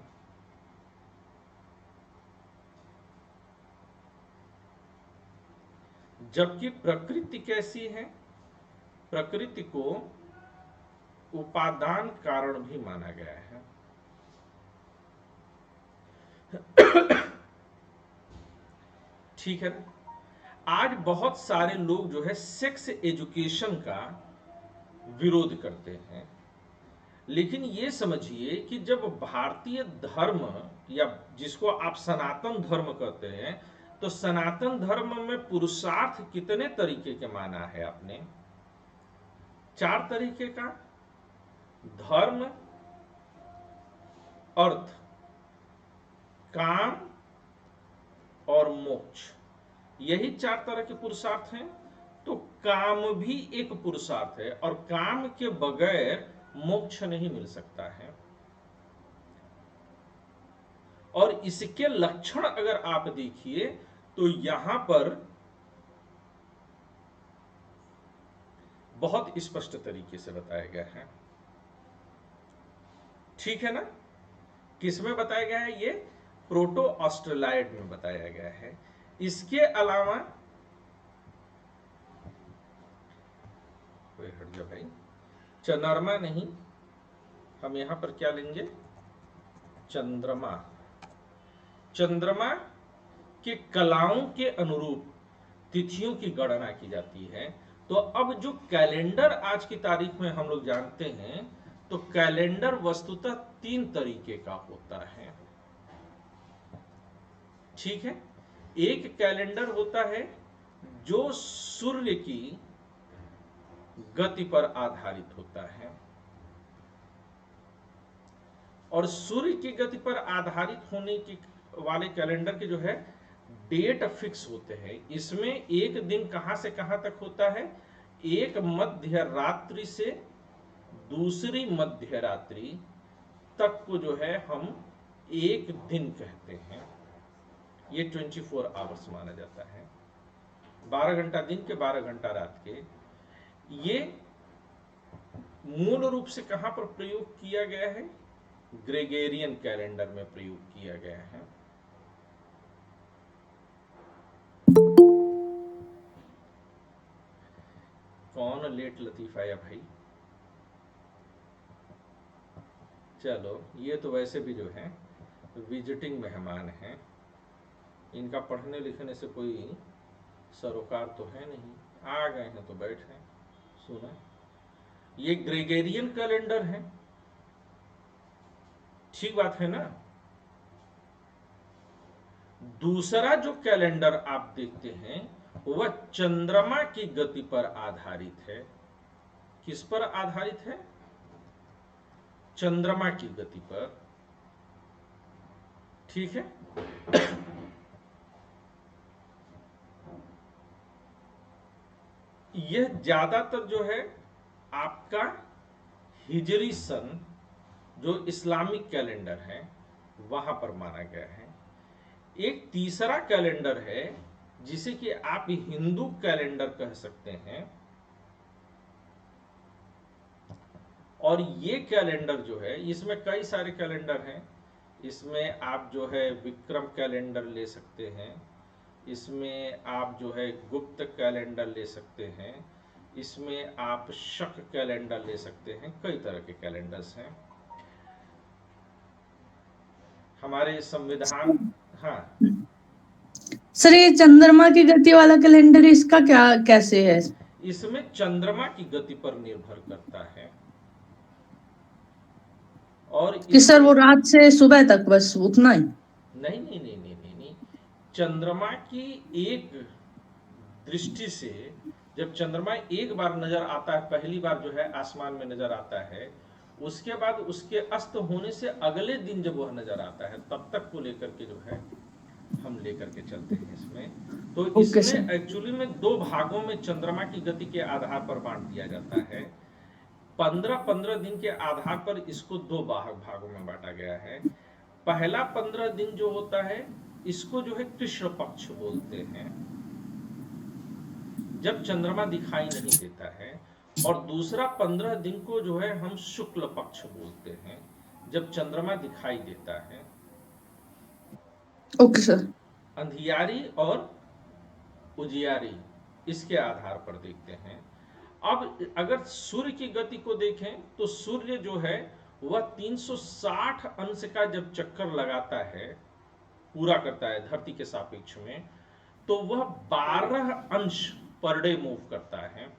जबकि प्रकृति कैसी है? प्रकृति को उपादान कारण भी माना गया है। ठीक है ना? आज बहुत सारे लोग जो है सेक्स एजुकेशन का विरोध करते हैं, लेकिन ये समझिए कि जब भारतीय धर्म, या जिसको आप सनातन धर्म कहते हैं, तो सनातन धर्म में पुरुषार्थ कितने तरीके के माना है आपने? 4 तरीके का: धर्म, अर्थ, काम और मोक्ष। यही 4 तरह के पुरुषार्थ हैं। तो काम भी एक पुरुषार्थ है और काम के बगैर मोक्ष नहीं मिल सकता है। और इसके लक्षण अगर आप देखिए तो यहां पर बहुत स्पष्ट तरीके से बताया गया है। ठीक है ना? किसमें बताया गया है? ये प्रोटो ऑस्ट्रेलाइड में बताया गया है। इसके अलावा कोई हट जा भाई, चंद्रमा नहीं, हम यहां पर क्या लेंगे? चंद्रमा। चंद्रमा के कलाओं के अनुरूप तिथियों की गणना की जाती है। तो अब जो कैलेंडर आज की तारीख में हम लोग जानते हैं, तो कैलेंडर वस्तुतः 3 तरीके का होता है। ठीक है? एक कैलेंडर होता है जो सूर्य की गति पर आधारित होता है, और सूर्य की गति पर आधारित होने की वाले कैलेंडर के जो है डेट फिक्स होते हैं। इसमें एक दिन कहां से कहां तक होता है? एक मध्य रात्रि से दूसरी मध्य रात्रि तक को जो है हम एक दिन कहते हैं। ये 24 आवर्स माना जाता है, 12 घंटा दिन के 12 घंटा रात के। ये मूल रूप से कहां पर प्रयोग किया गया है? ग्रेगोरियन कैलेंडर में प्रयोग किया गया है। कौन लेट लतीफ आया भाई? चलो, ये तो वैसे भी जो है विजिटिंग मेहमान हैं, इनका पढ़ने लिखने से कोई सरोकार तो है नहीं, आ गए हैं तो बैठे सुना। ये ग्रेगोरियन कैलेंडर है, ठीक बात है ना? दूसरा जो कैलेंडर आप देखते हैं वह चंद्रमा की गति पर आधारित है। किस पर आधारित है? चंद्रमा की गति पर। ठीक है? यह ज्यादातर जो है आपका हिजरी सन, जो इस्लामिक कैलेंडर है, वहां पर माना गया है। एक तीसरा कैलेंडर है जिसे कि आप हिंदू कैलेंडर कह सकते हैं, और ये कैलेंडर जो है, इसमें कई सारे कैलेंडर हैं। इसमें आप जो है विक्रम कैलेंडर ले सकते हैं, इसमें आप जो है गुप्त कैलेंडर ले सकते हैं, इसमें आप शक कैलेंडर ले सकते हैं। कई तरह के कैलेंडर्स हैं हमारे संविधान। हाँ सर, ये चंद्रमा की गति वाला कैलेंडर, इसका क्या कैसे है? इसमें चंद्रमा की गति पर निर्भर करता है, और कि सर वो रात से सुबह तक बस उतना ही? नहीं नहीं नहीं नहीं नहीं नहीं, चंद्रमा की एक दृष्टि से जब चंद्रमा एक बार नजर आता है, पहली बार जो है आसमान में नजर आता है, उसके बाद उसके अस्त होने से अगले दिन जब वह नजर आता है, तब तक को लेकर के जो है हम लेकर के चलते हैं इसमें। तो इसमें एक्चुअली में 2 भागों में चंद्रमा की गति के आधार पर बांट दिया जाता है। 15-15 दिन के आधार पर इसको 2 भागों में बांटा गया है। पहला 15 दिन जो होता है, इसको जो है कृष्ण पक्ष बोलते हैं, जब चंद्रमा दिखाई नहीं देता है, और दूसरा 15 दिन को जो है हम शुक्ल पक्ष बोलते हैं, जब चंद्रमा दिखाई देता है। Okay sir. अंधियारी और उजियारी, इसके आधार पर देखते हैं। अब अगर सूर्य की गति को देखें तो सूर्य जो है वह 360 अंश का जब चक्कर लगाता है, पूरा करता है धरती के सापेक्ष में, तो वह 12 अंश पर डे मूव करता है।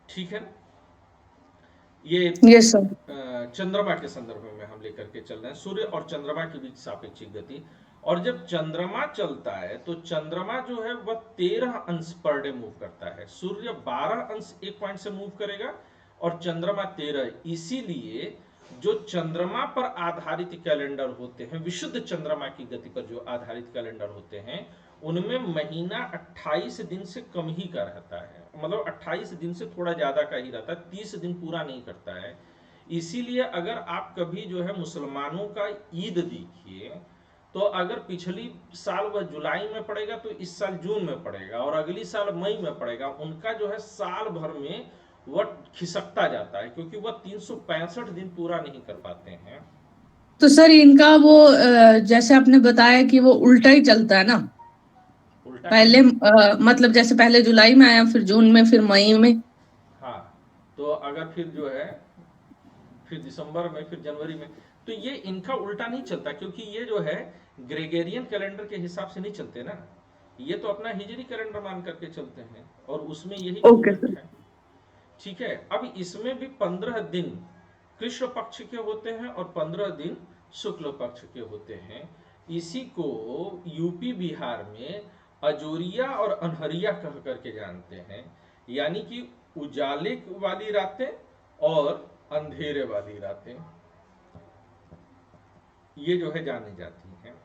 ठीक है? ये चंद्रमा के संदर्भ में हम लेकर के चल रहे हैं, सूर्य और चंद्रमा के बीच सापेक्षिक गति। और जब चंद्रमा चलता है तो चंद्रमा जो है वह 13 अंश पर डे मूव करता है। सूर्य 12 अंश एक पॉइंट से मूव करेगा और चंद्रमा 13। इसीलिए जो चंद्रमा पर आधारित कैलेंडर होते हैं, विशुद्ध चंद्रमा की गति पर जो आधारित कैलेंडर होते हैं, उनमें महीना 28 दिन से कम ही का रहता है। मतलब 28 दिन से थोड़ा ज्यादा का ही रहता है, 30 दिन पूरा नहीं करता है। इसीलिए अगर आप कभी जो है मुसलमानों का ईद देखिए, तो अगर पिछली साल वह जुलाई में पड़ेगा तो इस साल जून में पड़ेगा, और अगली साल मई में पड़ेगा। उनका जो है साल भर में वह खिसकता जाता है, क्योंकि वह 365 दिन पूरा नहीं कर पाते हैं। तो सर इनका वो जैसे आपने बताया कि वो उल्टा ही चलता है ना, उल्टा पहले मतलब जैसे पहले जुलाई में आया, फिर जून में, फिर मई में। हाँ, तो अगर फिर जो है फिर दिसंबर में, फिर जनवरी में, तो ये इनका उल्टा नहीं चलता, क्योंकि ये जो है ग्रेगोरियन कैलेंडर के हिसाब से नहीं चलते ना, ये तो अपना हिजरी कैलेंडर मान करके चलते हैं, और उसमें यही ओके मूवमेंट सर। है। ठीक है, अब इसमें भी 15 दिन कृष्ण पक्ष के होते हैं और 15 दिन शुक्ल पक्ष के होते हैं। इसी को यूपी बिहार में अजोरिया और अनहरिया कह करके जानते हैं, यानी कि उजाले वाली रातें और अंधेरे वाली रातें, ये जो है जानी जाती हैं।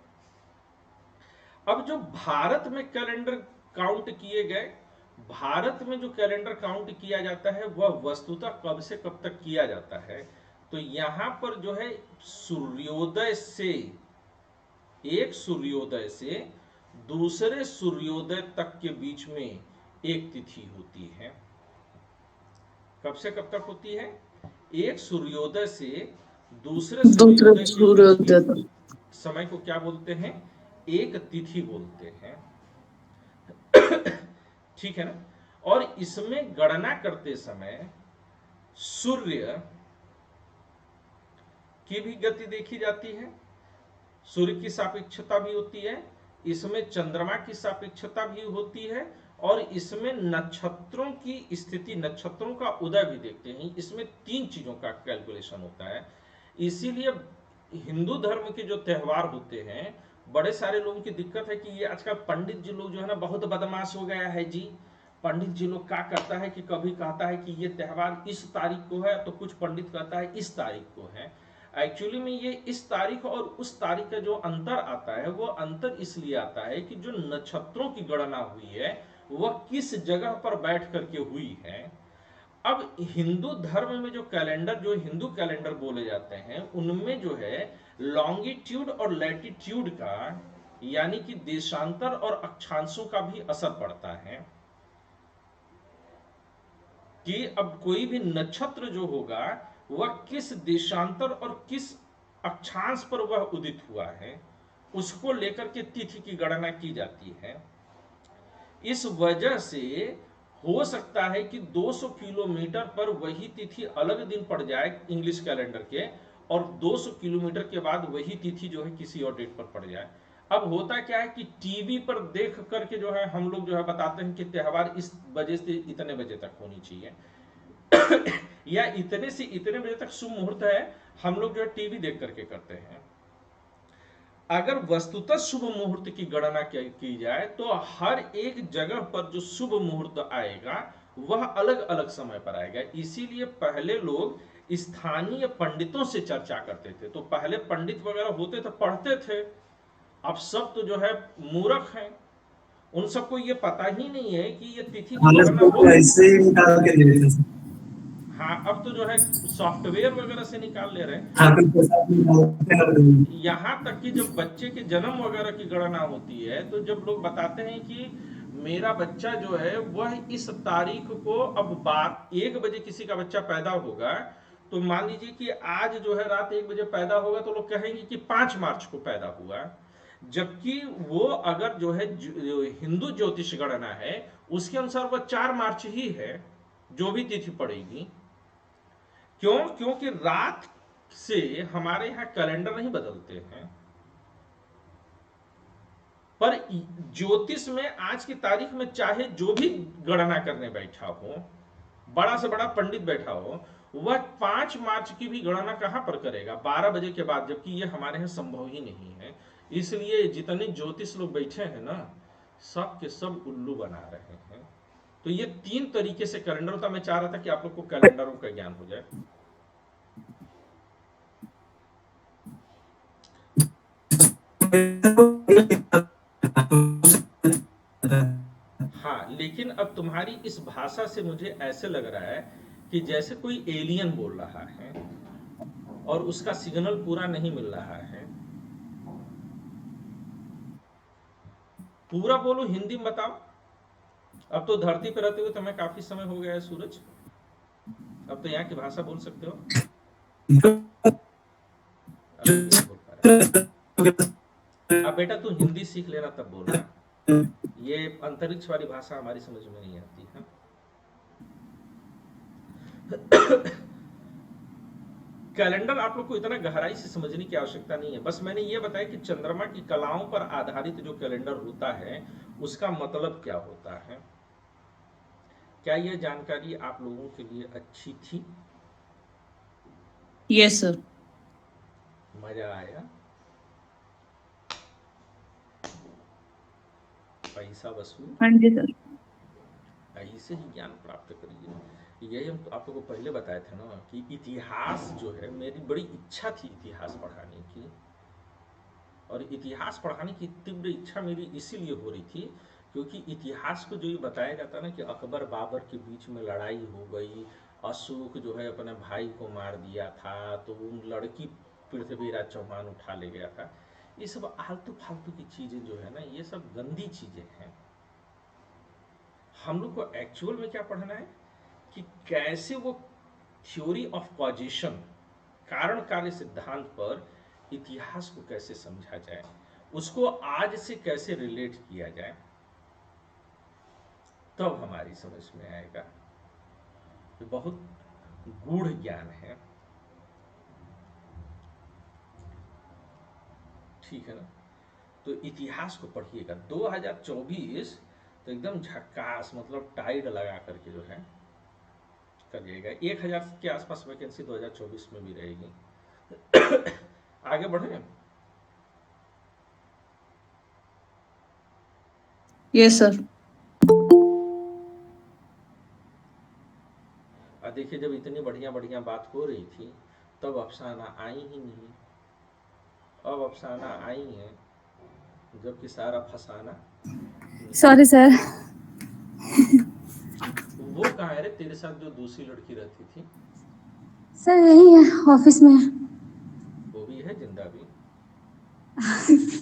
अब जो भारत में कैलेंडर काउंट किए गए, भारत में जो कैलेंडर काउंट किया जाता है वह वस्तुतः कब से कब तक किया जाता है, तो यहां पर जो है सूर्योदय से, एक सूर्योदय से दूसरे सूर्योदय तक के बीच में एक तिथि होती है। कब से कब तक होती है? एक सूर्योदय से दूसरे सूर्योदय के बीच के समय को क्या बोलते हैं? एक तिथि बोलते हैं। ठीक है ना? और इसमें गणना करते समय सूर्य की भी गति देखी जाती है, सूर्य की सापेक्षता भी होती है, इसमें चंद्रमा की सापेक्षता भी होती है, और इसमें नक्षत्रों की स्थिति, नक्षत्रों का उदय भी देखते हैं। इसमें 3 चीजों का कैलकुलेशन होता है। इसीलिए हिंदू धर्म के जो त्योहार होते हैं, बड़े सारे लोगों की दिक्कत है कि ये आजकल पंडित जी लोग जो है ना बहुत बदमाश हो गया है जी। पंडित जी लोग क्या करता है कि कभी कहता है कि ये त्यौहार इस तारीख को है, तो कुछ पंडित कहता है इस तारीख को है। एक्चुअली में ये इस तारीख और उस तारीख का जो अंतर आता है, वो अंतर इसलिए आता है कि जो नक्षत्रों की गणना हुई है वह किस जगह पर बैठ करके हुई है। अब हिंदू धर्म में जो कैलेंडर, जो हिंदू कैलेंडर बोले जाते हैं, उनमें जो है लॉन्गिट्यूड और लैटिट्यूड का, यानी कि देशांतर और अक्षांशों का भी असर पड़ता है, कि अब कोई भी नक्षत्र जो होगा वह किस देशांतर और किस अक्षांश पर वह उदित हुआ है, उसको लेकर के तिथि की गणना की जाती है। इस वजह से हो सकता है कि 200 किलोमीटर पर वही तिथि अलग दिन पड़ जाए इंग्लिश कैलेंडर के, और 200 किलोमीटर के बाद वही तिथि जो है किसी और डेट पर पड़ जाए। अब होता क्या है कि टीवी पर देख करके जो है हम लोग जो है बताते हैं कि त्यौहार इस बजे से इतने बजे तक होनी चाहिए या इतने से इतने बजे तक शुभ मुहूर्त है, हम लोग जो है टीवी देख करके करते हैं। अगर वस्तुतः शुभ मुहूर्त की गणना की जाए तो हर एक जगह पर जो शुभ मुहूर्त आएगा वह अलग अलग समय पर आएगा। इसीलिए पहले लोग स्थानीय पंडितों से चर्चा करते थे। तो पहले पंडित वगैरह होते थे, पढ़ते थे। अब सब तो जो है मूर्ख हैं, उन सबको ये पता ही नहीं है कि ये तिथि की गणना हो। ऐसे ही निकाल के दे देते हैं। हाँ, अब तो जो है सॉफ्टवेयर वगैरह से निकाल ले रहे हैं। यहाँ तक कि जब बच्चे के जन्म वगैरह की गणना होती है, तो जब लोग बताते हैं कि मेरा बच्चा जो है वह इस तारीख को, अब 1 बजे किसी का बच्चा पैदा होगा, तो मान लीजिए कि आज जो है रात 1 बजे पैदा होगा, तो लोग कहेंगे कि 5 मार्च को पैदा हुआ, जबकि वो अगर जो है हिंदू ज्योतिष गणना है उसके अनुसार वह 4 मार्च ही है, जो भी तिथि पड़ेगी। क्यों? क्योंकि रात से हमारे यहाँ कैलेंडर नहीं बदलते हैं, पर ज्योतिष में आज की तारीख में चाहे जो भी गणना करने बैठा हो, बड़ा से बड़ा पंडित बैठा हो, वह 5 मार्च की भी गणना कहां पर करेगा? 12 बजे के बाद, जबकि ये हमारे यहाँ संभव ही नहीं है। इसलिए जितने ज्योतिष लोग बैठे हैं ना, सब के सब उल्लू बना रहे हैं। तो ये 3 तरीके से कैलेंडर होता। मैं चाह रहा था कि आप लोग को कैलेंडरों का ज्ञान हो जाए। हाँ, लेकिन अब तुम्हारी इस भाषा से मुझे ऐसे लग रहा है कि जैसे कोई एलियन बोल रहा है और उसका सिग्नल पूरा नहीं मिल रहा है। पूरा बोलो, हिंदी में बताओ। अब तो धरती पे रहते हुए तुम्हें काफी समय हो गया है सूरज, अब तो यहाँ की भाषा बोल सकते हो। अभी भी नहीं बोल पा रहे। अब बेटा तू हिंदी सीख लेना तब बोलना, ये अंतरिक्ष वाली भाषा हमारी समझ में नहीं आती है। कैलेंडर आप लोग को इतना गहराई से समझने की आवश्यकता नहीं है, बस मैंने ये बताया कि चंद्रमा की कलाओं पर आधारित जो कैलेंडर होता है उसका मतलब क्या होता है। क्या यह जानकारी आप लोगों के लिए अच्छी थी? Yes sir. मजा आया? पैसा वसूल? हाँ जी सर। ऐसे ही ज्ञान प्राप्त करिए। यही हम तो आप लोगों को पहले बताए थे ना कि इतिहास जो है, मेरी बड़ी इच्छा थी इतिहास पढ़ाने की, और इतिहास पढ़ाने की तीव्र इच्छा मेरी इसीलिए हो रही थी क्योंकि इतिहास को जो ये बताया जाता ना कि अकबर बाबर के बीच में लड़ाई हो गई, अशोक जो है अपने भाई को मार दिया था, तो उन लड़की पृथ्वीराज चौहान उठा ले गया था, ये सब आलतू फालतू की चीज़ें जो है ना, ये सब गंदी चीज़ें हैं। हम लोग को एक्चुअल में क्या पढ़ना है कि कैसे वो थ्योरी ऑफ कॉजेशन, कारण कार्य सिद्धांत पर इतिहास को कैसे समझा जाए, उसको आज से कैसे रिलेट किया जाए, तब हमारी समझ में आएगा। ये बहुत गूढ़ ज्ञान है, ठीक है ना। तो इतिहास को पढ़िएगा। 2024 तो एकदम झक्कास, मतलब टाइड लगा करके जो है करिएगा। 1000 के आसपास वैकेंसी 2024 में भी रहेगी। आगे बढ़े। Yes sir. और देखिए, जब इतनी बढ़िया बढ़िया बात हो रही थी तब अफसाना आई ही नहीं। अब अफसाना आई है जबकि सारा फसाना सॉरी सर। वो कहाँ है रे तेरे साथ जो दूसरी लड़की रहती थी? सर यही है, ऑफिस में। वो भी है जिंदा भी?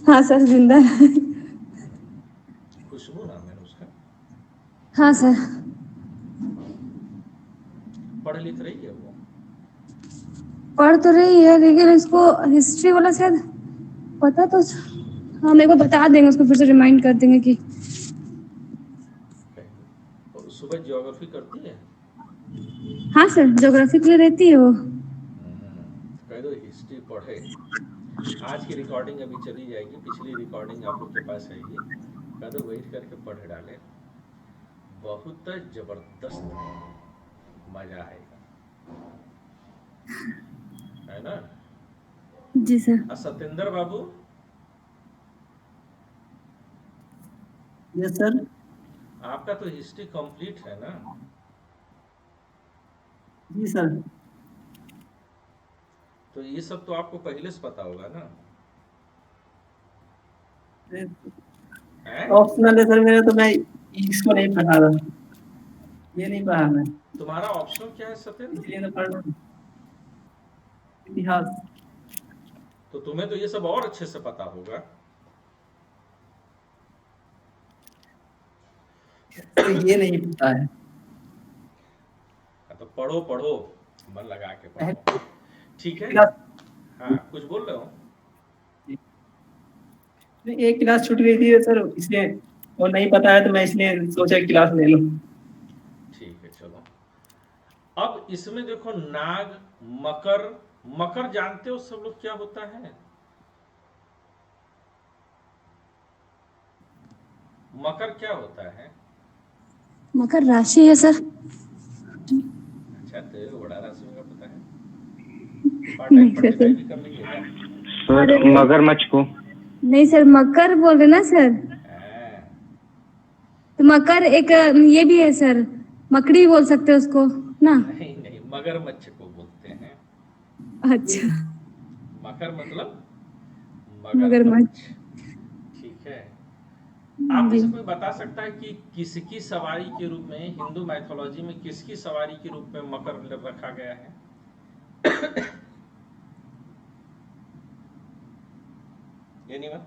हाँ सर, जिंदा है। खुशबू नाम है उसका। हाँ सर। पढ़ लिख रही है वो? पढ़ तो रही है लेकिन इसको हिस्ट्री वाला शायद पता तो। हाँ, मेरे को बता देंगे, उसको फिर से रिमाइंड कर देंगे कि। और सुबह ज्योग्राफी करती है? हाँ सर, ज्योग्राफी के लिए रहती है वो। कह दो हिस्ट्री पढ़े। आज की रिकॉर्डिंग अभी चली जाएगी, पिछली रिकॉर्डिंग आप लोग के पास आएगी, कह दो वेट करके पढ़ डाले, बहुत जबरदस्त मजा आएगा, है ना। जी सर। सत्येंद्र बाबू, यस सर। आपका तो हिस्ट्री कंप्लीट है ना? जी सर। तो ये सब तो आपको पहले से पता होगा ना? ऑप्शनल है सर मेरा, तो मैं इसको नहीं पढ़ा रहा, ये नहीं पढ़ा मैं, तुम्हारा ऑप्शनल क्या है सत्येंद्र? इसलिए तो पढ़ रहा हूँ इतिहास। तो तुम्हें तो ये सब और अच्छे से पता होगा। तो ये नहीं पता है। तो पढ़ो पढ़ो, मन लगा के पढ़ो, ठीक है। हाँ, कुछ बोल रहे हो? एक क्लास छूट गई थी सर, इसलिए वो नहीं पता है, तो मैं इसलिए सोचा क्लास ले लूं। ठीक है, चलो। अब इसमें देखो, नाग, मकर। मकर जानते हो सब लोग क्या होता है? मकर क्या होता है? मकर राशि है सर। अच्छा, तो बड़ा राशि का पता है। नहीं पार्ट टाइम सर। भी कर लीजिएगा। सर मगरमच्छ को। नहीं सर, मकर बोल रहे ना सर। हाँ, तो मकर एक ये भी है सर, मकड़ी बोल सकते हैं उसको ना। नहीं नहीं, मगरमच्छ को बोलते हैं। अच्छा। मकर मतलब मगरमच्छ। मगरमच्छ, ठीक है। आप में जी। से कोई बता सकता है कि किसकी सवारी के रूप में, हिंदू मैथोलॉजी में किसकी सवारी के रूप में मकर रखा गया है? ये नहीं बता?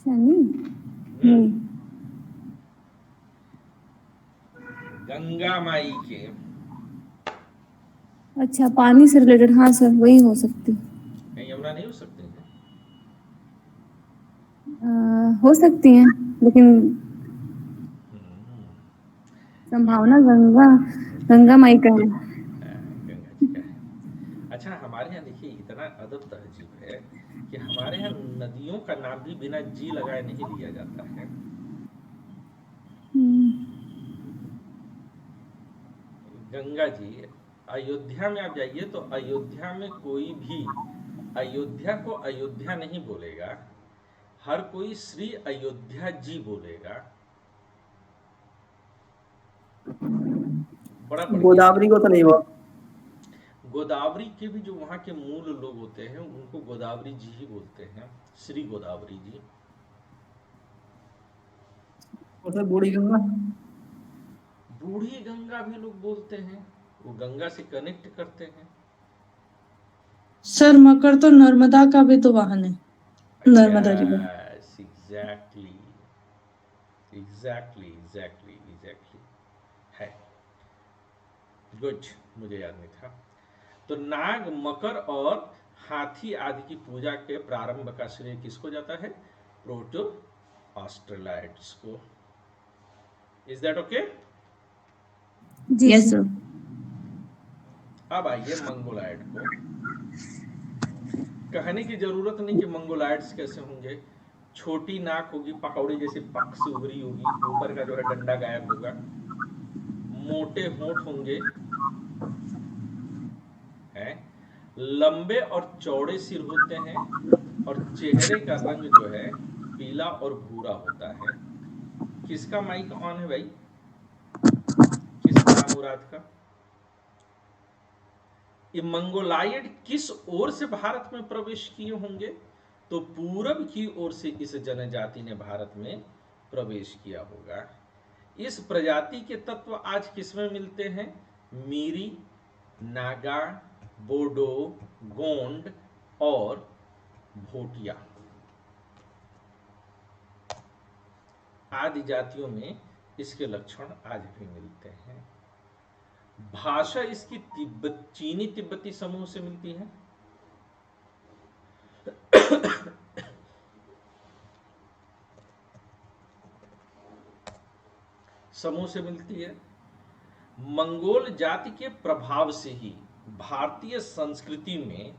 शनि नहीं। गंगा माई के अच्छा, पानी से रिलेटेड, हाँ सर वही हो सकती। कहीं यमुना नहीं हो सकते हैं? हो सकती हैं, लेकिन संभावना गंगा गंगा माई का है। गंगा जी का है। अच्छा, हमारे यहाँ देखिए इतना अदब तहजीब है कि हमारे यहाँ नदियों का नाम भी बिना जी लगाए नहीं लिया जाता है। गंगा जी, अयोध्या में आप जाइए तो अयोध्या में कोई भी अयोध्या को अयोध्या नहीं बोलेगा, हर कोई श्री अयोध्या जी बोलेगा। बड़ा बढ़िया। गोदावरी को तो नहीं बोल। गोदावरी के भी जो वहाँ के मूल लोग होते हैं उनको गोदावरी जी ही बोलते हैं, श्री गोदावरी जी। उसे बूढ़ी गंगा। बूढ़ी गंगा भी लोग बोलते हैं, वो गंगा से कनेक्ट करते हैं। सर मकर तो नर्मदा का भी तो वाहन है, Narmada river. Yes, exactly, exactly है। गुड, मुझे याद नहीं था। तो नाग, मकर और हाथी आदि की पूजा के प्रारंभ का श्रेय किसको जाता है? प्रोटो ऑस्ट्रेलाइड्स को। Is that okay? Yes sir. अब आइए मंगोलाइड को। कहने की जरूरत नहीं कि मंगोलाइड्स कैसे होंगे। छोटी नाक होगी, पकौड़ी जैसी पक से उभरी होगी, ऊपर का जो है डंडा गायब होगा, मोटे होंठ होंगे, हैं, लंबे और चौड़े सिर होते हैं, और चेहरे का रंग जो है पीला और भूरा होता है। किसका माइक ऑन है भाई? किसका नाम मुराद का? ये मंगोलायड किस ओर से भारत में प्रवेश किए होंगे? तो पूरब की ओर से इस जनजाति ने भारत में प्रवेश किया होगा। इस प्रजाति के तत्व आज किसमें मिलते हैं? मीरी, नागा, बोडो, गोंड और भोटिया आदि जातियों में इसके लक्षण आज भी मिलते हैं। भाषा इसकी चीनी तिब्बती समूह से मिलती है। समूह से मिलती है। मंगोल जाति के प्रभाव से ही भारतीय संस्कृति में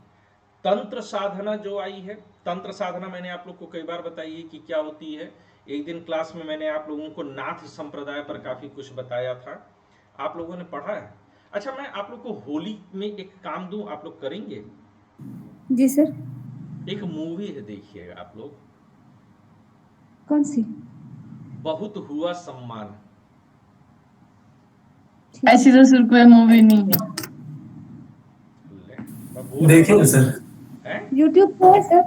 तंत्र साधना जो आई है, तंत्र साधना मैंने आप लोग को कई बार बताई है कि क्या होती है। एक दिन क्लास में मैंने आप लोगों को नाथ संप्रदाय पर काफी कुछ बताया था, आप लोगों ने पढ़ा है। अच्छा, मैं आप लोग को होली में एक काम दूं, आप लोग करेंगे? जी सर। एक मूवी है, देखिएगा आप लोग। कौन सी? बहुत हुआ सम्मान। ऐसी तो सिर्फ कोई मूवी नहीं है। देखें सर। हैं? यूट्यूब पर है सर।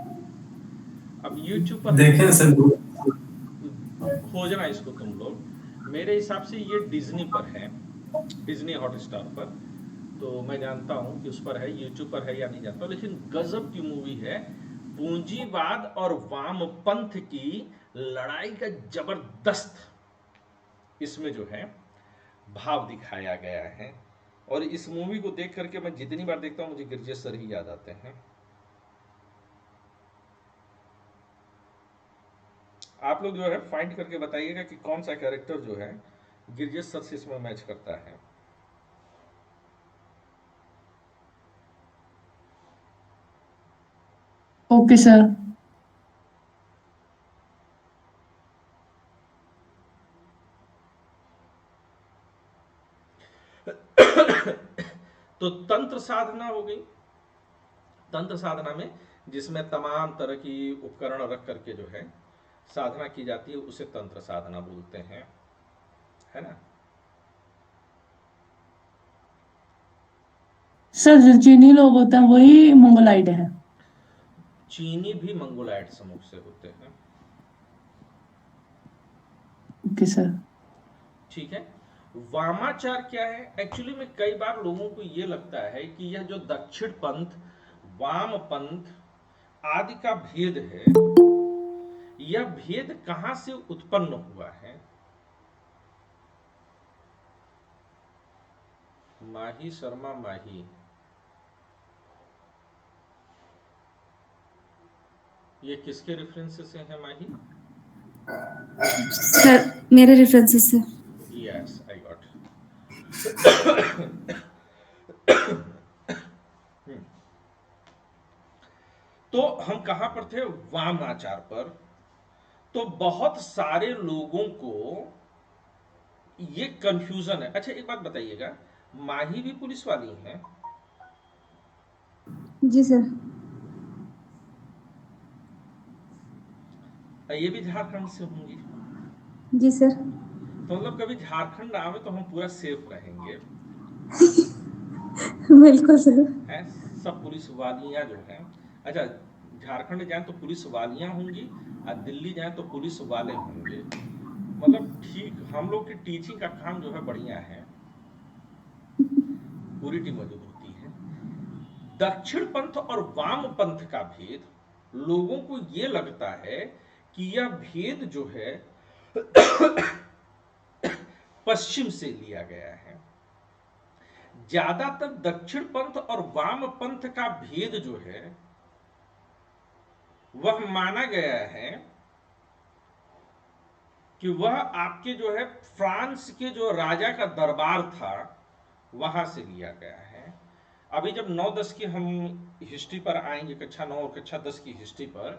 अब यूट्यूब पर देखें सर। खोजना इसको तुम लोग। मेरे हिसाब से ये डिज्नी पर है, डिज्नी हॉटस्टार पर। तो मैं जानता हूं कि उस पर है, यूट्यूब पर है या नहीं जानता, लेकिन गजब की मूवी है। पूंजीवाद और वामपंथ की लड़ाई का जबरदस्त इसमें जो है भाव दिखाया गया है। और इस मूवी को देख करके मैं जितनी बार देखता हूं मुझे गिरजेश सर ही याद आते हैं। आप लोग जो है फाइंड करके बताइएगा कि कौन सा कैरेक्टर जो है गिरजेश सर से इसमें मैच करता है। Okay sir. तो तंत्र साधना हो गई। तंत्र साधना में जिसमें तमाम तरह की उपकरण रख करके जो है साधना की जाती है उसे तंत्र साधना बोलते हैं, है ना? सर जो चीनी लोग होते हैं वही मंगोलाइड है। चीनी भी मंगोलाइड समूह से होते हैं। Okay sir. ठीक है। वामाचार क्या है? एक्चुअली में कई बार लोगों को यह लगता है कि यह जो दक्षिण पंथ, वाम पंथ आदि का भेद है, यह भेद कहां से उत्पन्न हुआ है? माही शर्मा माही, ये किसके रेफरेंस से है माही? सर मेरे रेफरेंसेस से। Yes, I got. तो हम कहां पर थे? वामाचार पर। तो बहुत सारे लोगों को ये कंफ्यूजन है। अच्छा, एक बात बताइएगा, माही भी पुलिस वाली हैं? जी सर। ये भी झारखंड से होंगी? जी सर। तो मतलब कभी झारखंड आवे तो हम पूरा सेफ रहेंगे। बिल्कुल सर। हैं, सब पुलिस वालियां जो हैं। अच्छा, झारखंड जाए तो पुलिस वालियां होंगी, और दिल्ली जाए तो पुलिस वाले होंगे। मतलब ठीक, हम लोग की टीचिंग का काम जो है बढ़िया है, पूरी टीम मौजूद होती है। दक्षिण पंथ और वाम पंथ का भेद लोगों को ये लगता है कि यह भेद जो है पश्चिम से लिया गया है। ज्यादातर दक्षिण पंथ और वाम पंथ का भेद जो है वह माना गया है कि वह आपके जो है फ्रांस के जो राजा का दरबार था वहां से लिया गया है। अभी जब 9-10 की हम हिस्ट्री पर आएंगे, कक्षा 9 और कक्षा 10 की हिस्ट्री पर,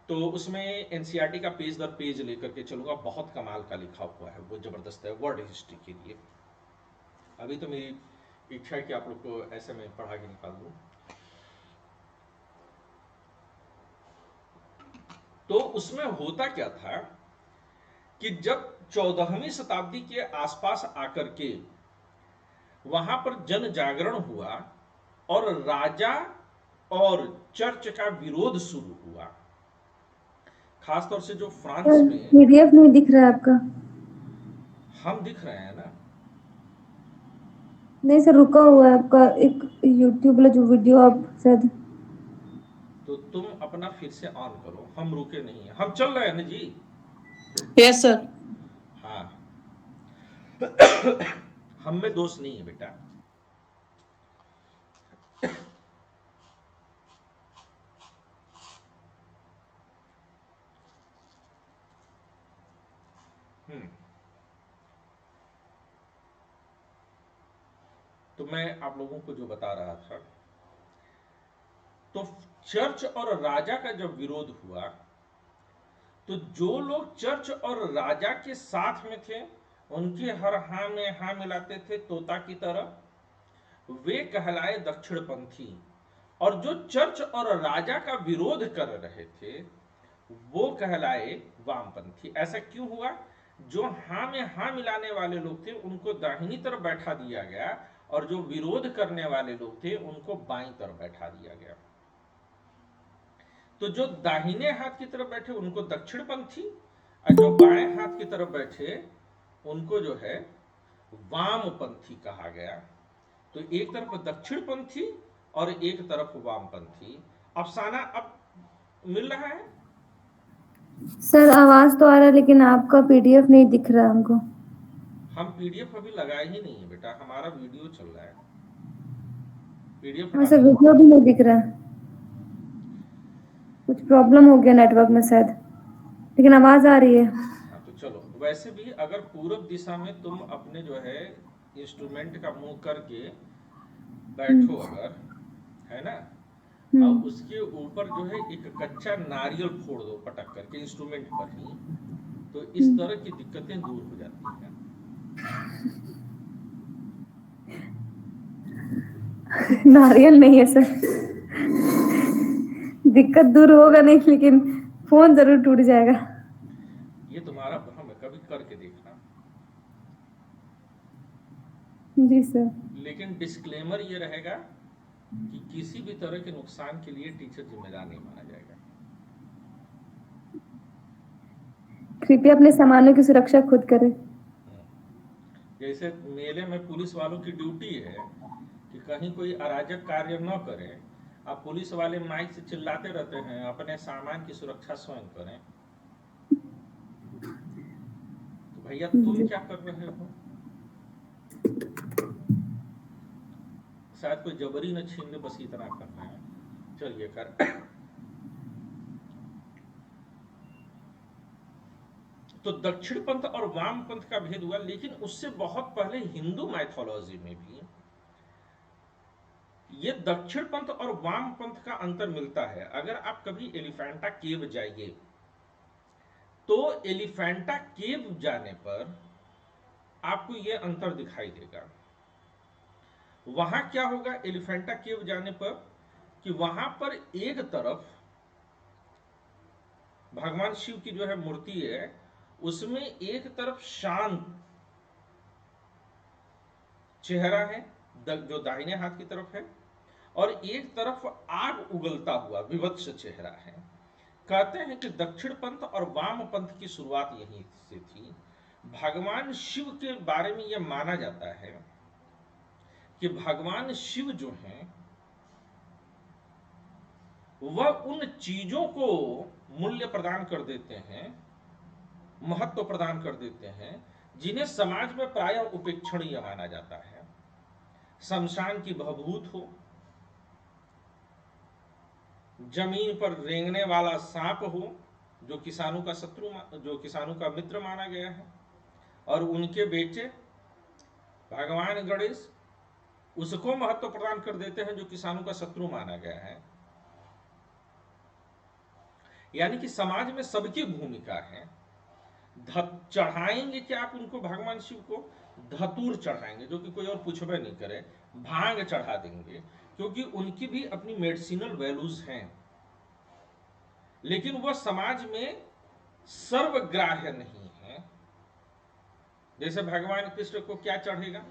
तो उसमें एनसीईआरटी का पेज दर पेज लेकर के चलूंगा। बहुत कमाल का लिखा हुआ है, वो जबरदस्त है वर्ल्ड हिस्ट्री के लिए। अभी तो मेरी इच्छा है कि आप लोग को ऐसे में पढ़ा के निकाल दूं। तो उसमें होता क्या था कि जब 14वीं शताब्दी के आसपास आकर के वहां पर जन जागरण हुआ और राजा और चर्च का विरोध शुरू हुआ, खासतौर से जो फ्रांस में। पीडीएफ नहीं दिख रहा है आपका? हम दिख रहे हैं ना? नहीं सर, रुका हुआ है आपका एक यूट्यूब वाला जो वीडियो आप शायद। तो तुम अपना फिर से ऑन करो, हम रुके नहीं हैं, हम चल रहे हैं ना जी। Yes sir. हाँ, हम में दोष नहीं है बेटा। तो मैं आप लोगों को जो बता रहा था, तो चर्च और राजा का जब विरोध हुआ तो जो लोग चर्च और राजा के साथ में थे उनके हर हाँ में हाँ मिलाते थे तोता की तरह, वे कहलाए दक्षिणपंथी। और जो चर्च और राजा का विरोध कर रहे थे वो कहलाए वामपंथी। ऐसा क्यों हुआ? जो हाँ में हाँ मिलाने वाले लोग थे उनको दाहिनी तरफ बैठा दिया गया, और जो विरोध करने वाले लोग थे उनको बाईं तरफ बैठा दिया गया। तो जो दाहिने हाथ की तरफ बैठे उनको दक्षिणपंथी, और जो बाएं हाथ की तरफ बैठे उनको जो है वामपंथी कहा गया। तो एक तरफ दक्षिणपंथी और एक तरफ वामपंथी। अफसाना अब मिल रहा है? सर आवाज तो आ रहा है लेकिन आपका पीडीएफ नहीं दिख रहा हमको। हम पीडीएफ अभी लगाए ही नहीं है बेटा, हमारा वीडियो चल रहा है। पीडीएफ हाँ सर, वीडियो भी नहीं दिख रहा है, कुछ प्रॉब्लम हो गया नेटवर्क में शायद, लेकिन आवाज आ रही है। हाँ, तो चलो, वैसे भी अगर पूरब दिशा में तुम अपने जो है इंस्ट्रूमेंट का मुंह करके बैठो अगर, है ना, और उसके ऊपर जो है एक कच्चा नारियल फोड़ दो पटक करके इंस्ट्रूमेंट पर ही, तो इस तरह की दिक्कतें दूर हो जाती हैं। नारियल नहीं है सर, दिक्कत दूर होगा नहीं लेकिन फोन जरूर टूट जाएगा। ये तुम्हारा भ्रम है, कभी करके देखना। जी सर। लेकिन डिस्क्लेमर ये रहेगा कि किसी भी तरह के नुकसान के लिए टीचर जिम्मेदार नहीं माना जाएगा। कृपया अपने सामानों की सुरक्षा खुद करें। जैसे मेले में पुलिस वालों की ड्यूटी है कि कहीं कोई अराजक कार्य न करें, अब पुलिस वाले माइक से चिल्लाते रहते हैं अपने सामान की सुरक्षा स्वयं करें। भैया तुम क्या कर रहे हो? शायद कोई जबरी न छीन ले, बस इतना कर रहे हैं। चलिए कर। तो दक्षिण पंथ और वाम पंथ का भेद हुआ, लेकिन उससे बहुत पहले हिंदू माइथोलॉजी में भी ये दक्षिण पंथ और वाम पंथ का अंतर मिलता है। अगर आप कभी एलिफेंटा केव जाइए तो एलिफेंटा केव जाने पर आपको यह अंतर दिखाई देगा। वहां क्या होगा एलिफेंटा केव जाने पर, कि वहां पर एक तरफ भगवान शिव की जो है मूर्ति है, उसमें एक तरफ शांत चेहरा है जो दाहिने हाथ की तरफ है, और एक तरफ आग उगलता हुआ विभत्स चेहरा है। कहते हैं कि दक्षिण पंथ और वाम पंथ की शुरुआत यहीं से थी। भगवान शिव के बारे में यह माना जाता है कि भगवान शिव जो हैं वह उन चीजों को मूल्य प्रदान कर देते हैं, महत्व प्रदान कर देते हैं, जिन्हें समाज में प्रायः उपेक्षणीय माना जाता है। शमशान की भभूत हो, जमीन पर रेंगने वाला सांप हो, जो किसानों का जो किसानों का मित्र माना गया है, और उनके बेटे भगवान गणेश उसको महत्व प्रदान कर देते हैं जो किसानों का शत्रु माना गया है। यानी कि समाज में सबकी भूमिका है। चढ़ाएंगे क्या आप उनको, भगवान शिव को धतूर चढ़ाएंगे, जो कि कोई और पूछबे नहीं करे, भांग चढ़ा देंगे, क्योंकि उनकी भी अपनी मेडिसिनल वैल्यूज हैं, लेकिन वह समाज में सर्वग्राह्य नहीं है। जैसे भगवान कृष्ण को क्या चढ़ेगा,